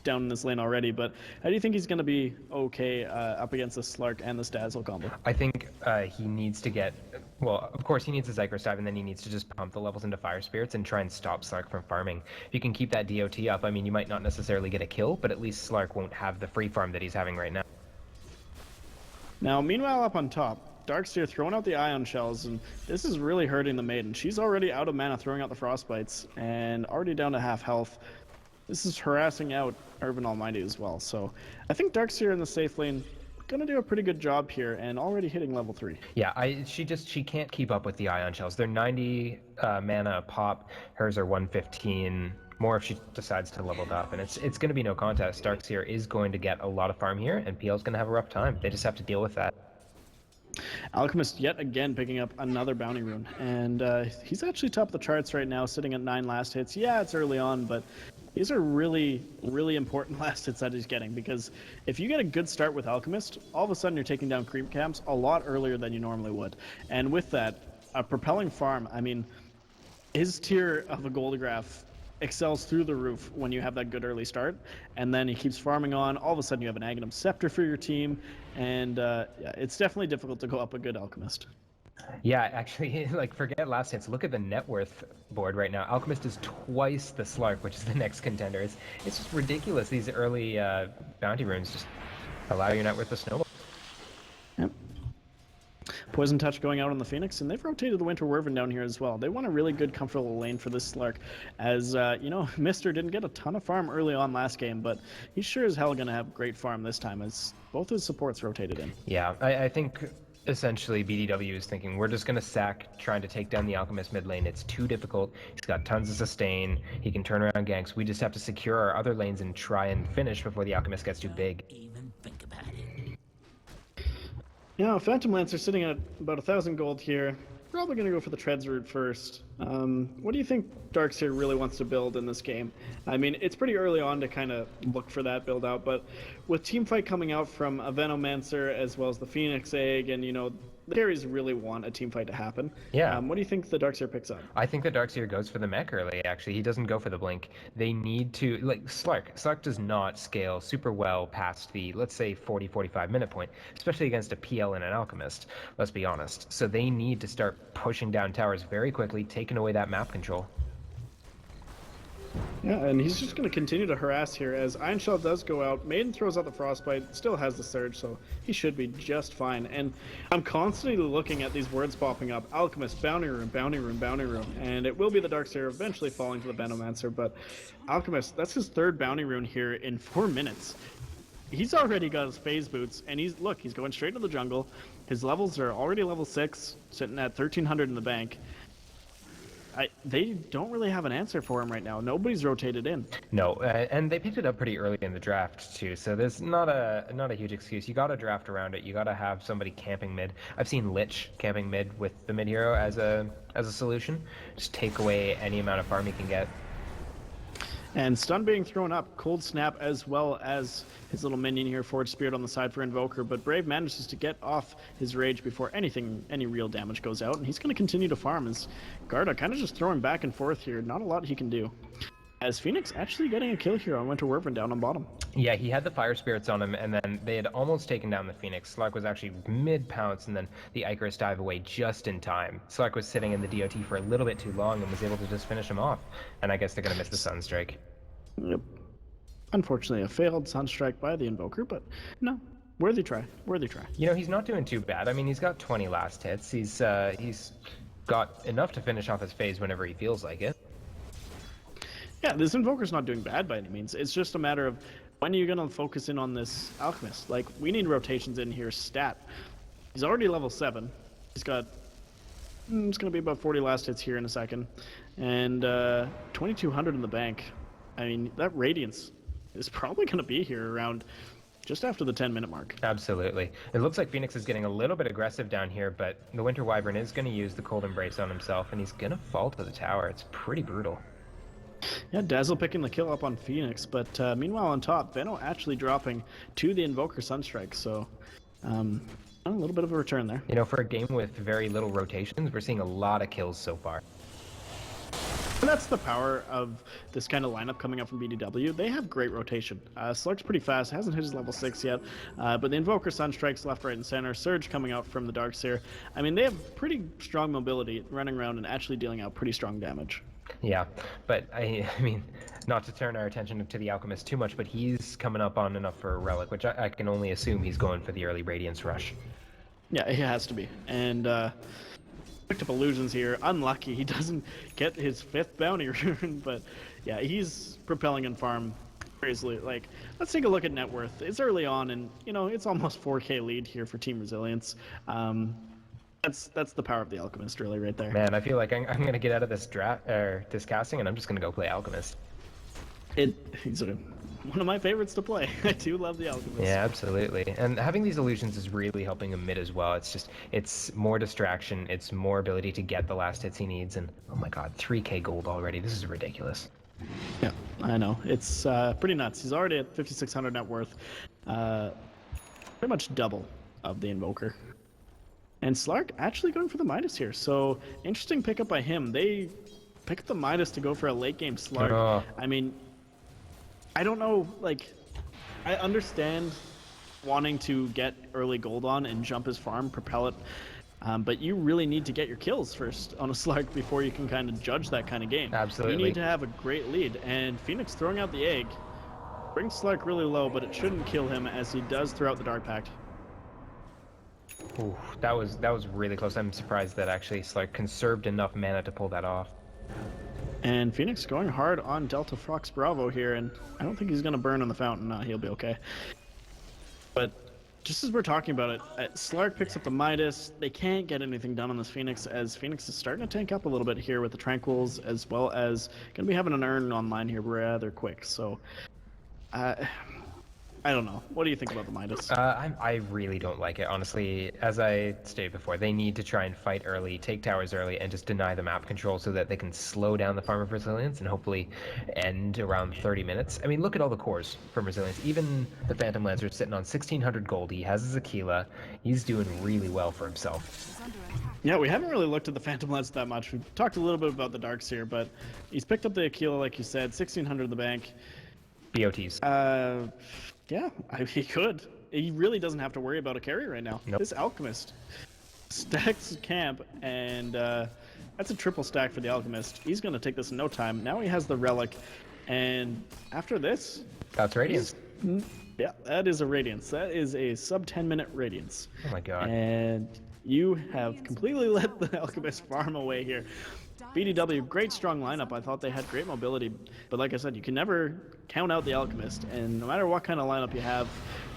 down in this lane already, but how do you think he's going to be okay up against the Slark and this Dazzle combo? I think he needs to get, well, of course he needs his Icarus dive, and then he needs to just pump the levels into Fire Spirits and try and stop Slark from farming. If you can keep that DOT up, I mean, you might not necessarily get a kill, but at least Slark won't have the free farm that he's having right now. Now, meanwhile, up on top, Darkseer throwing out the Ion Shells, and this is really hurting the Maiden. She's already out of mana throwing out the Frostbites, and already down to half health. This is harassing out Urban Almighty as well, so I think Darkseer in the safe lane gonna do a pretty good job here, and already hitting level 3. Yeah, she can't keep up with the Ion Shells. They're 90 mana a pop, hers are 115. More if she decides to level it up, and it's going to be no contest. Darkseer is going to get a lot of farm here, and PL's going to have a rough time. They just have to deal with that. Alchemist yet again picking up another bounty rune, and he's actually top of the charts right now, sitting at 9 last hits. Yeah, it's early on, but these are really, really important last hits that he's getting, because if you get a good start with Alchemist, all of a sudden you're taking down creep camps a lot earlier than you normally would. And with that, a propelling farm, I mean, his tier of a Goldigraph excels through the roof when you have that good early start, and then he keeps farming on. All of a sudden you have an Aghanim Scepter for your team, and yeah, it's definitely difficult to go up a good Alchemist. Yeah, actually, like, forget last hits. Look at the net worth board right now. Alchemist is twice the Slark, which is the next contender. It's just ridiculous. These early bounty runes just allow your net worth to snowball. Yep. Poison Touch going out on the Phoenix, and they've rotated the Winter Wyvern down here as well. They want a really good, comfortable lane for this Slark, as, you know, Mister didn't get a ton of farm early on last game, but he's sure as hell going to have great farm this time, as both his supports rotated in. Yeah, I think essentially BDW is thinking, we're just going to sack trying to take down the Alchemist mid lane. It's too difficult. He's got tons of sustain. He can turn around ganks. We just have to secure our other lanes and try and finish before the Alchemist gets too big. Even think about it. Yeah, Phantom Lancer sitting at about 1,000 gold here. Probably going to go for the Treads route first. What do you think Darkseer really wants to build in this game? I mean, it's pretty early on to kind of look for that build out, but with Teamfight coming out from a Venomancer as well as the Phoenix Egg, and, you know, the carries really want a teamfight to happen. Yeah. What do you think the Darkseer picks up? I think the Darkseer goes for the mech early, actually. He doesn't go for the blink. They need to, like, Slark does not scale super well past the, let's say, 40-45 minute point, especially against a PL and an Alchemist, let's be honest. So they need to start pushing down towers very quickly, taking away that map control. Yeah, and he's just going to continue to harass here as Iron Shell does go out. Maiden throws out the Frostbite, still has the Surge, so he should be just fine. And I'm constantly looking at these words popping up. Alchemist, Bounty Room, Bounty Room, Bounty Room. And it will be the Darkseer eventually falling to the Venomancer, but Alchemist, that's his 3rd Bounty Rune here in 4 minutes. He's already got his phase boots, and he's going straight to the jungle. His levels are already level 6, sitting at 1,300 in the bank. They don't really have an answer for him right now. Nobody's rotated in. No, and they picked it up pretty early in the draft too, so there's not a huge excuse. You got to draft around it. You got to have somebody camping mid. I've seen Lich camping mid with the mid hero as a solution. Just take away any amount of farm he can get. And stun being thrown up, Cold Snap as well as his little minion here, Forge Spirit on the side for Invoker, but Brave manages to get off his rage before any real damage goes out, and he's going to continue to farm as Garda kind of just throwing back and forth here, not a lot he can do. As Phoenix actually getting a kill here on Winter Wyvern down on bottom. Yeah, he had the Fire Spirits on him, and then they had almost taken down the Phoenix. Slark was actually mid-pounce, and then the Icarus dive away just in time. Slark was sitting in the DOT for a little bit too long and was able to just finish him off. And I guess they're going to miss the Sunstrike. Yep. Unfortunately, a failed Sunstrike by the Invoker, but no. Worthy try. Worthy try. You know, he's not doing too bad. I mean, he's got 20 last hits. He's got enough to finish off his phase whenever he feels like it. Yeah, this Invoker's not doing bad by any means. It's just a matter of when are you going to focus in on this Alchemist? Like, we need rotations in here stat. He's already level 7. He's got... it's going to be about 40 last hits here in a second. And 2,200 in the bank. I mean, that Radiance is probably going to be here around just after the 10-minute mark. Absolutely. It looks like Phoenix is getting a little bit aggressive down here, but the Winter Wyvern is going to use the Cold Embrace on himself, and he's going to fall to the tower. It's pretty brutal. Yeah, Dazzle picking the kill up on Phoenix, but meanwhile on top, Veno actually dropping to the Invoker Sunstrike, so a little bit of a return there. You know, for a game with very little rotations, we're seeing a lot of kills so far. And that's the power of this kind of lineup coming up from BDW. They have great rotation. Slark's pretty fast, hasn't hit his level 6 yet, but the Invoker Sunstrikes left, right, and center. Surge coming out from the Darkseer. I mean, they have pretty strong mobility running around and actually dealing out pretty strong damage. Yeah, but I mean, not to turn our attention to the Alchemist too much, but he's coming up on enough for a Relic, which I can only assume he's going for the early Radiance rush. Yeah, he has to be. And picked up Illusions here. Unlucky, he doesn't get his 5th bounty rune, but yeah, he's propelling in farm crazily. Like, let's take a look at net worth. It's early on, and you know, it's almost 4K lead here for Team Resilience. That's the power of the Alchemist, really, right there. Man, I feel like I'm gonna get out of this this casting, and I'm just gonna go play Alchemist. He's one of my favorites to play. I do love the Alchemist. Yeah, absolutely. And having these illusions is really helping him mid as well. It's more distraction, it's more ability to get the last hits he needs, and oh my god, 3K gold already. This is ridiculous. Yeah, I know. It's pretty nuts. He's already at 5,600 net worth. Pretty much double of the Invoker. And Slark actually going for the Midas here. So, interesting pickup by him. They picked the Midas to go for a late game Slark. Oh. I mean, I don't know, like, I understand wanting to get early gold on and jump his farm, propel it, but you really need to get your kills first on a Slark before you can kind of judge that kind of game. Absolutely. You need to have a great lead, and Phoenix throwing out the egg brings Slark really low, but it shouldn't kill him as he does throughout the Dark Pact. Ooh, that was really close. I'm surprised that actually Slark conserved enough mana to pull that off. And Phoenix going hard on Delta Fox Bravo here, and I don't think he's going to burn on the fountain. He'll be okay. But just as we're talking about it, Slark picks up the Midas. They can't get anything done on this Phoenix, as Phoenix is starting to tank up a little bit here with the Tranquils, as well as going to be having an Urn online here rather quick. So, I don't know. What do you think about the Midas? I really don't like it, honestly. As I stated before, they need to try and fight early, take towers early, and just deny the map control so that they can slow down the farm of Resilience and hopefully end around 30 minutes. I mean, look at all the cores from Resilience. Even the Phantom Lancer is sitting on 1,600 gold. He has his Aquila. He's doing really well for himself. Yeah, we haven't really looked at the Phantom Lancer that much. We've talked a little bit about the Darkseer, but he's picked up the Aquila, like you said, 1,600 in the bank. BOTs. Yeah, he could. He really doesn't have to worry about a carry right now. Nope. This Alchemist stacks camp, and that's a triple stack for the Alchemist. He's going to take this in no time. Now he has the Relic, and after this... That's Radiance. Yeah, that is a Radiance. That is a sub 10-minute Radiance. Oh my god. And you have completely let the Alchemist farm away here. BDW, great strong lineup. I thought they had great mobility, but like I said, you can never count out the Alchemist, and no matter what kind of lineup you have,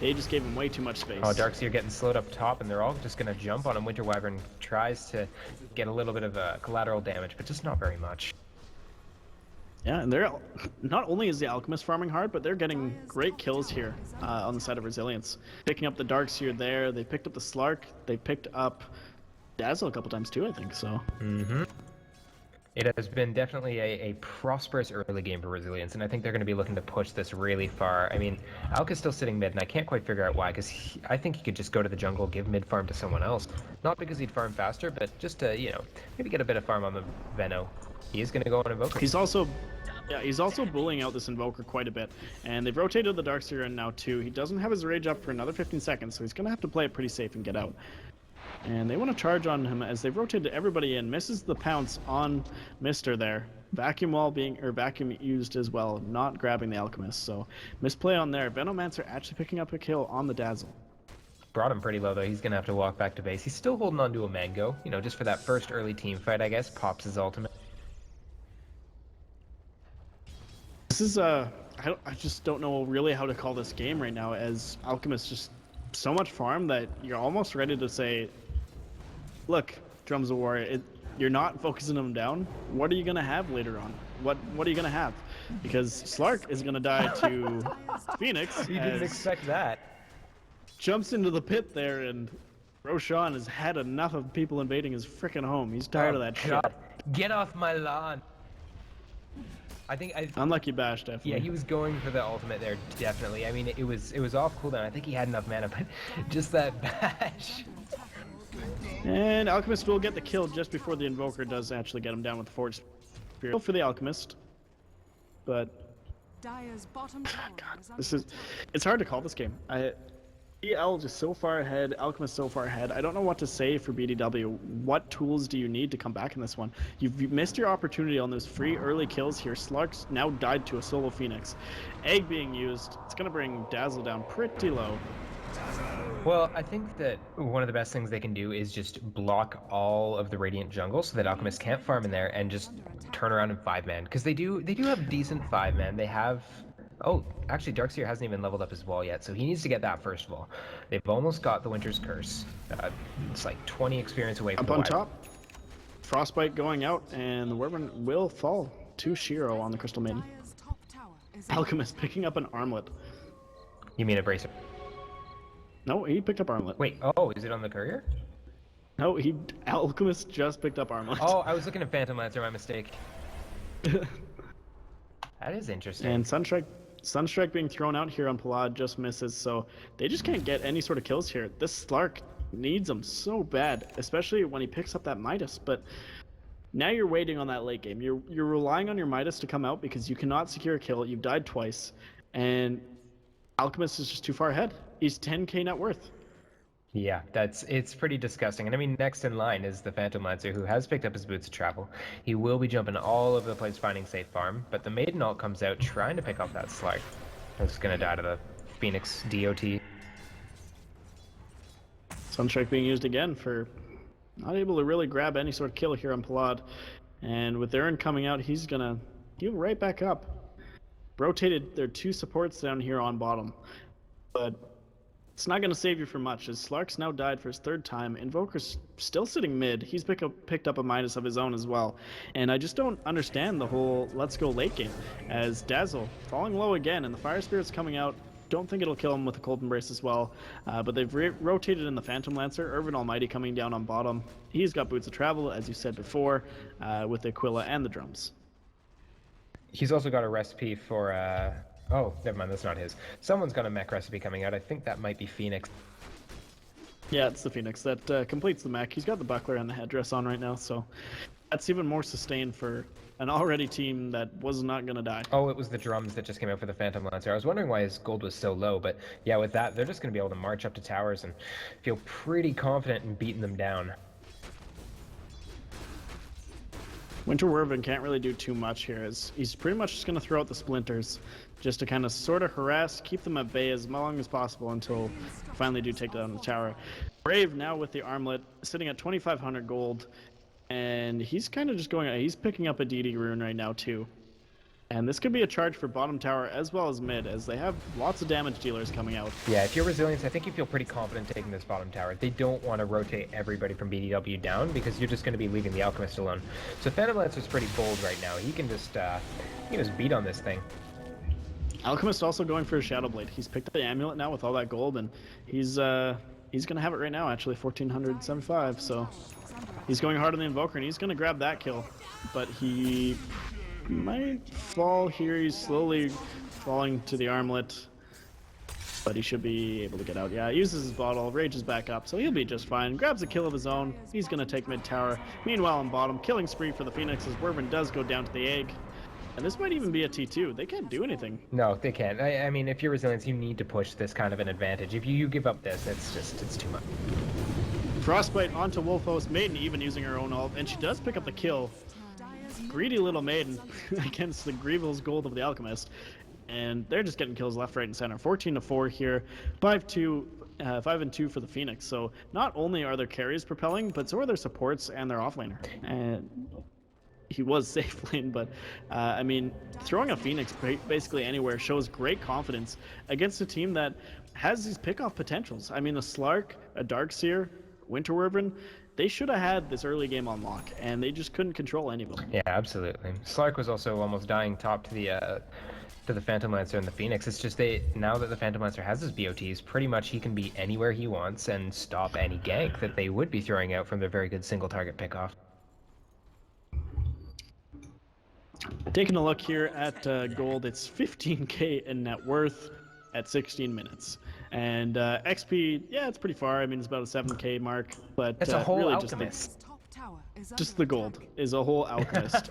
they just gave him way too much space. Oh, Darkseer getting slowed up top, and they're all just going to jump on him. Winter Wyvern tries to get a little bit of collateral damage, but just not very much. Yeah, and they're not only is the Alchemist farming hard, but they're getting great kills here on the side of Resilience. Picking up the Darkseer there, they picked up the Slark, they picked up Dazzle a couple times too, I think, so. Mm-hmm. It has been definitely a prosperous early game for Resilience, and I think they're going to be looking to push this really far. I mean, Alk is still sitting mid, and I can't quite figure out why, because I think he could just go to the jungle, give mid farm to someone else. Not because he'd farm faster, but just to, you know, maybe get a bit of farm on the Veno. He is going to go on Invoker. He's also bullying out this Invoker quite a bit, and they've rotated the Darkseer in now too. He doesn't have his Rage up for another 15 seconds, so he's going to have to play it pretty safe and get out. And they want to charge on him as they've rotated everybody in. Misses the pounce on Mister there. Vacuum wall vacuum used as well, not grabbing the Alchemist. So misplay on there. Venomancer actually picking up a kill on the Dazzle. Brought him pretty low though. He's gonna have to walk back to base. He's still holding on to a Mango, you know, just for that first early team fight, I guess. Pops his ultimate. This is I just don't know really how to call this game right now, as Alchemist just so much farm that you're almost ready to say, look, Drums of War, you're not focusing them down. What are you gonna have later on? What are you gonna have? Because Slark is gonna die to Phoenix. You didn't expect that. jumps into the pit there, and Roshan has had enough of people invading his frickin' home. He's tired of that shit. Get off my lawn! Unlucky bash, definitely. Yeah, he was going for the ultimate there, definitely. I mean, it was off cooldown. I think he had enough mana, but just that bash. And Alchemist will get the kill just before the Invoker does actually get him down with the Forge Spirit. For the Alchemist, but Dire's bottom tower it's hard to call this game. EL just so far ahead, Alchemist so far ahead. I don't know what to say for BDW. What tools do you need to come back in this one? You've missed your opportunity on those free early kills here. Slark's now died to a solo Phoenix. Egg being used, it's going to bring Dazzle down pretty low. Well, I think that one of the best things they can do is just block all of the Radiant jungle so that Alchemist can't farm in there and just turn around in 5-man. Because they do have decent 5-man. They have... Oh, actually, Darkseer hasn't even leveled up his wall yet, so he needs to get that first of all. They've almost got the Winter's Curse. It's like 20 experience away from up on top. Frostbite going out, and the Wyvern will fall to Shiro on the Crystal Maiden. Alchemist picking up an armlet. You mean a bracer? No, he picked up armlet. Wait, oh, is it on the courier? No, Alchemist just picked up armlet. Oh, I was looking at Phantom Lancer, my mistake. That is interesting. And Sunstrike being thrown out here on Palad just misses, so they just can't get any sort of kills here. This Slark needs him so bad, especially when he picks up that Midas, but now you're waiting on that late game. You're relying on your Midas to come out because you cannot secure a kill. You've died twice, and Alchemist is just too far ahead. He's 10k net worth. Yeah, it's pretty disgusting. And I mean, next in line is the Phantom Lancer, who has picked up his boots of travel. He will be jumping all over the place finding safe farm, but the Maiden ult comes out trying to pick up that Slark. It's gonna die to the Phoenix DOT. Sunstrike being used again for not able to really grab any sort of kill here on Palad. And with Aaron coming out, he's gonna heal right back up. Rotated their 2 supports down here on bottom, but it's not going to save you for much, as Slark's now died for his 3rd time. Invoker's still sitting mid. He's picked up a Midas of his own as well. And I just don't understand the whole let's go late game, as Dazzle falling low again, and the Fire Spirit's coming out. Don't think it'll kill him with a Cold Embrace as well. But they've rotated in the Phantom Lancer. Irvin Almighty coming down on bottom. He's got Boots of Travel, as you said before, with the Aquila and the drums. He's also got a recipe for... Oh, never mind, that's not his. Someone's got a mech recipe coming out. I think that might be Phoenix. Yeah, it's the Phoenix that completes the mech. He's got the buckler and the headdress on right now, so that's even more sustained for an already team that was not going to die. Oh, it was the drums that just came out for the Phantom Lancer. I was wondering why his gold was so low, but yeah, with that, they're just going to be able to march up to towers and feel pretty confident in beating them down. Winter Wyvern can't really do too much here, as he's pretty much just going to throw out the splinters just to kind of sort of harass, keep them at bay as long as possible until finally do take down the tower. Brave now with the armlet, sitting at 2,500 gold, and he's kind of just going, he's picking up a DD rune right now too. And this could be a charge for bottom tower as well as mid, as they have lots of damage dealers coming out. Yeah, if you're Resilience, I think you feel pretty confident taking this bottom tower. They don't want to rotate everybody from BDW down because you're just going to be leaving the Alchemist alone. So Phantom Lancer's pretty bold right now. He can just beat on this thing. Alchemist also going for a Shadow Blade. He's picked up the amulet now with all that gold, and he's gonna have it right now, actually, 1,475. So he's going hard on the Invoker, and he's gonna grab that kill. But he might fall here. He's slowly falling to the armlet, but he should be able to get out. Yeah, uses his bottle, rages back up, so he'll be just fine. Grabs a kill of his own. He's gonna take mid tower. Meanwhile, on bottom, killing spree for the Phoenix as Wyvern does go down to the egg. And this might even be a T2. They can't do anything. No, they can't. I mean, if you're Resilience, you need to push this kind of an advantage. If you give up this, it's too much. Frostbite onto Wolfos. Maiden even using her own ult, and she does pick up the kill. Greedy little Maiden against the Grievel's gold of the Alchemist. And they're just getting kills left, right, and center. 14-4 here. 5-2 for the Phoenix. So not only are their carries propelling, but so are their supports and their offlaner. And he was safe lane, but I mean, throwing a Phoenix basically anywhere shows great confidence against a team that has these pickoff potentials. I mean, a Slark, a Darkseer, Winter Wyvern, they should have had this early game on lock, and they just couldn't control any of them. Yeah, absolutely. Slark was also almost dying top to to the Phantom Lancer and the Phoenix. It's just now that the Phantom Lancer has his BOTs, pretty much he can be anywhere he wants and stop any gank that they would be throwing out from their very good single target pickoff. Taking a look here at gold, it's 15k in net worth at 16 minutes. And XP, yeah, it's pretty far. I mean, it's about a 7k mark, but it's a whole really alchemist. Top tower is just the gold is a whole alchemist.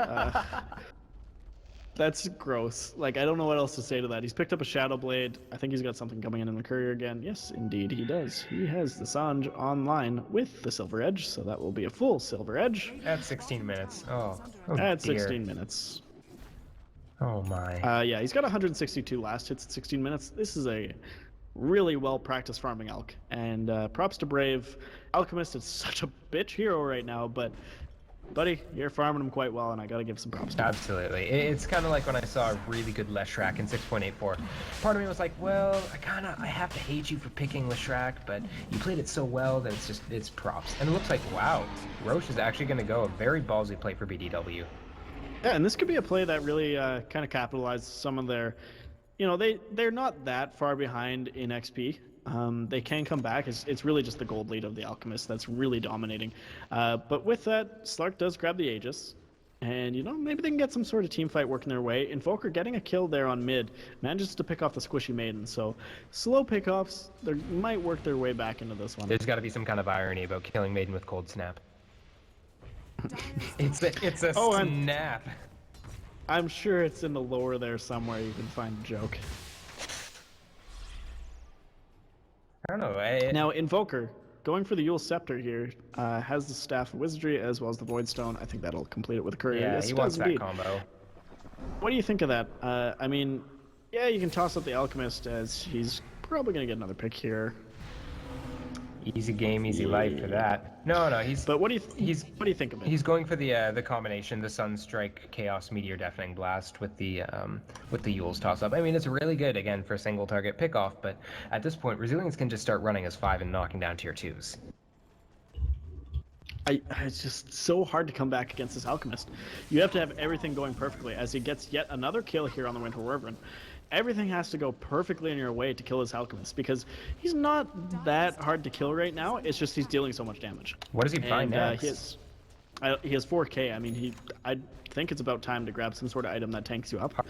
That's gross. Like, I don't know what else to say to that. He's picked up a Shadow Blade. I think he's got something coming in the courier again. Yes, indeed he does. He has the Sange online with the Silver Edge, so that will be a full Silver Edge. At 16 minutes. Oh at dear. 16 minutes. Oh my. Yeah, he's got 162 last hits at 16 minutes. This is a really well-practiced farming Alk. And props to Brave. Alchemist is such a bitch hero right now, but buddy, you're farming him quite well, and I gotta give some props to him. Absolutely. It's kind of like when I saw a really good Leshrac in 6.84. Part of me was like, well, I have to hate you for picking Leshrac, but you played it so well that it's props. And it looks like, wow, Roche is actually going to go a very ballsy play for BDW. Yeah, and this could be a play that really kind of capitalizes some of their, they're not that far behind in XP. They can come back. It's really just the gold lead of the Alchemist that's really dominating. But with that, Slark does grab the Aegis. And, maybe they can get some sort of team fight working their way. Invoker getting a kill there on mid manages to pick off the Squishy Maiden. So slow pickoffs, they might work their way back into this one. There's got to be some kind of irony about killing Maiden with Cold Snap. It's a snap. I'm sure it's in the lore there somewhere. You can find a joke. I don't know. Now, Invoker, going for the Yule Scepter here, has the Staff of Wizardry as well as the Void Stone. I think that'll complete it with a Courier. Yeah, yes, he wants that indeed. combo. What do you think of that? I mean, yeah, you can toss up the Alchemist as he's probably going to get another pick here. Easy game, easy life for that. No, he's. But what do you think of it? He's going for the combination, the Sunstrike, Chaos, Meteor, Deafening Blast with the Yule's toss up. I mean, it's really good again for single target pickoff, but at this point, Resilience can just start running as 5 and knocking down tier 2s. It's just so hard to come back against this Alchemist. You have to have everything going perfectly as he gets yet another kill here on the Winter Wyvern. Everything has to go perfectly in your way to kill his Alchemist because he's not that hard to kill right now. It's just he's dealing so much damage. What does he find next? He has 4k. I mean, I think it's about time to grab some sort of item that tanks you up.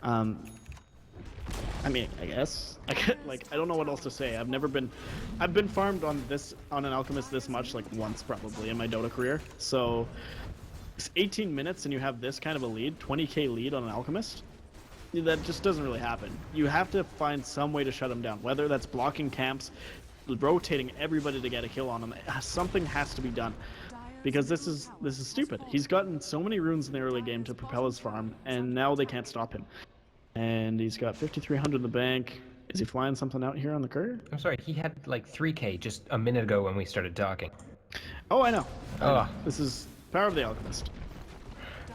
I mean, I guess. I don't know what else to say. I've been farmed on an Alchemist this much like once probably in my Dota career. So it's 18 minutes and you have this kind of a lead, 20k lead on an Alchemist. That just doesn't really happen. You have to find some way to shut him down, whether that's blocking camps, rotating everybody to get a kill on him. Something has to be done because this is stupid. He's gotten so many runes in the early game to propel his farm, and now they can't stop him. And he's got 5,300 in the bank. Is he flying something out here on the courier? I'm sorry, he had like 3k just a minute ago when we started talking. Oh, I know. This is power of the Alchemist.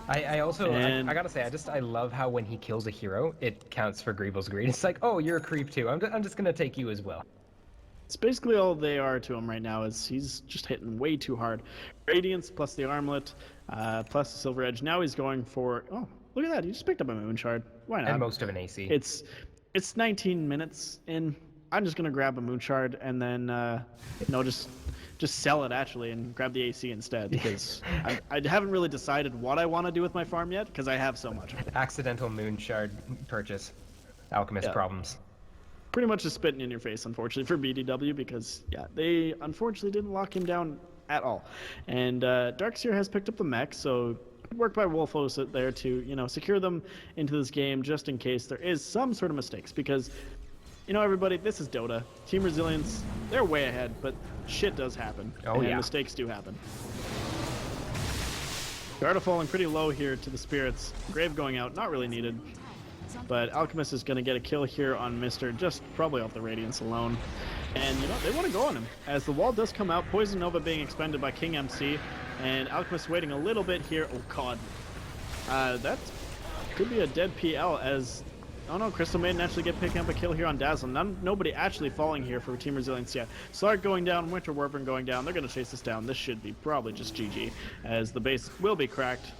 I also, I gotta say, I love how when he kills a hero, it counts for Greevil's Greed. It's like, oh, you're a creep too. I'm just gonna take you as well. It's basically all they are to him right now is he's just hitting way too hard. Radiance plus the Armlet, plus the Silver Edge. Now he's going for, oh, look at that. He just picked up a Moon Shard. Why not? And most of an AC. It's 19 minutes in. I'm just gonna grab a Moon Shard and then, just sell it actually and grab the AC instead because I haven't really decided what I want to do with my farm yet because I have so much. Accidental Moon Shard purchase. Alchemist problems. Pretty much just spitting in your face, unfortunately, for BDW because, yeah, they unfortunately didn't lock him down at all. And Darkseer has picked up the mech, so work by Wolfos there to, secure them into this game just in case there is some sort of mistakes because everybody, this is Dota. Team Resilience, they're way ahead, but shit does happen. And mistakes do happen. Garda falling pretty low here to the Spirits. Grave going out, not really needed. But Alchemist is going to get a kill here on Mr. just probably off the Radiance alone. And, they want to go on him. As the wall does come out, Poison Nova being expended by King MC. And Alchemist waiting a little bit here. Oh, God. That could be a dead PL as... Oh no, Crystal Maiden actually picking up a kill here on Dazzle. Nobody actually falling here for Team Resilience yet. Slark going down, Winter Wyvern going down. They're going to chase this down. This should be probably just GG, as the base will be cracked.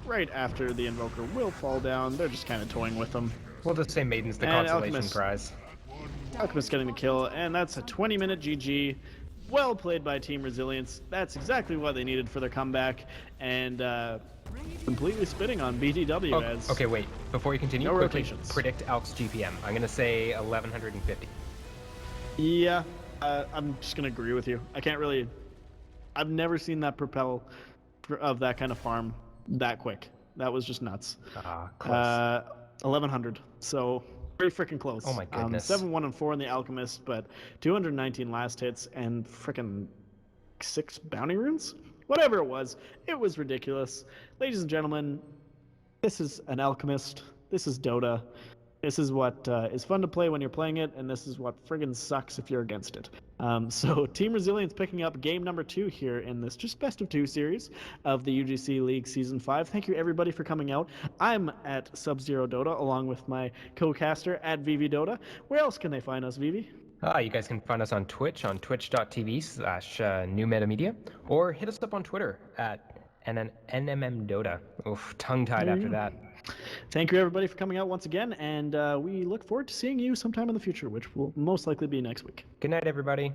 right after the Invoker will fall down. They're just kind of toying with them. We'll just say Maiden's the And consolation Alchemist. prize. Alchemist getting the kill, and that's a 20-minute GG. Well played by Team Resilience. That's exactly what they needed for their comeback, and completely spitting on BDW Oh, as... okay, wait. Before you continue, No quickly rotations. predict Alk's GPM. I'm going to say 1150. Yeah, I'm just going to agree with you. I can't really... I've never seen that propel of that kind of farm that quick. That was just nuts. Close. 1100. So very freaking close. Oh my goodness. 7-1-4 in the Alchemist, but 219 last hits and freaking 6 bounty runes? Whatever it was ridiculous. Ladies and gentlemen, this is an Alchemist. This is Dota. This is what is fun to play when you're playing it, and this is what friggin' sucks if you're against it. So Team Resilience picking up game number 2 here in this just best of 2 series of the UGC League Season 5. Thank you everybody for coming out. I'm at Sub-Zero Dota along with my co-caster at Vivi Dota. Where else can they find us, Vivi? You guys can find us on Twitch, on twitch.tv/NewMetaMedia, or hit us up on Twitter at NMMDota. Oof, tongue-tied after that. Thank you everybody for coming out once again, and we look forward to seeing you sometime in the future, which will most likely be next week. Good night, everybody.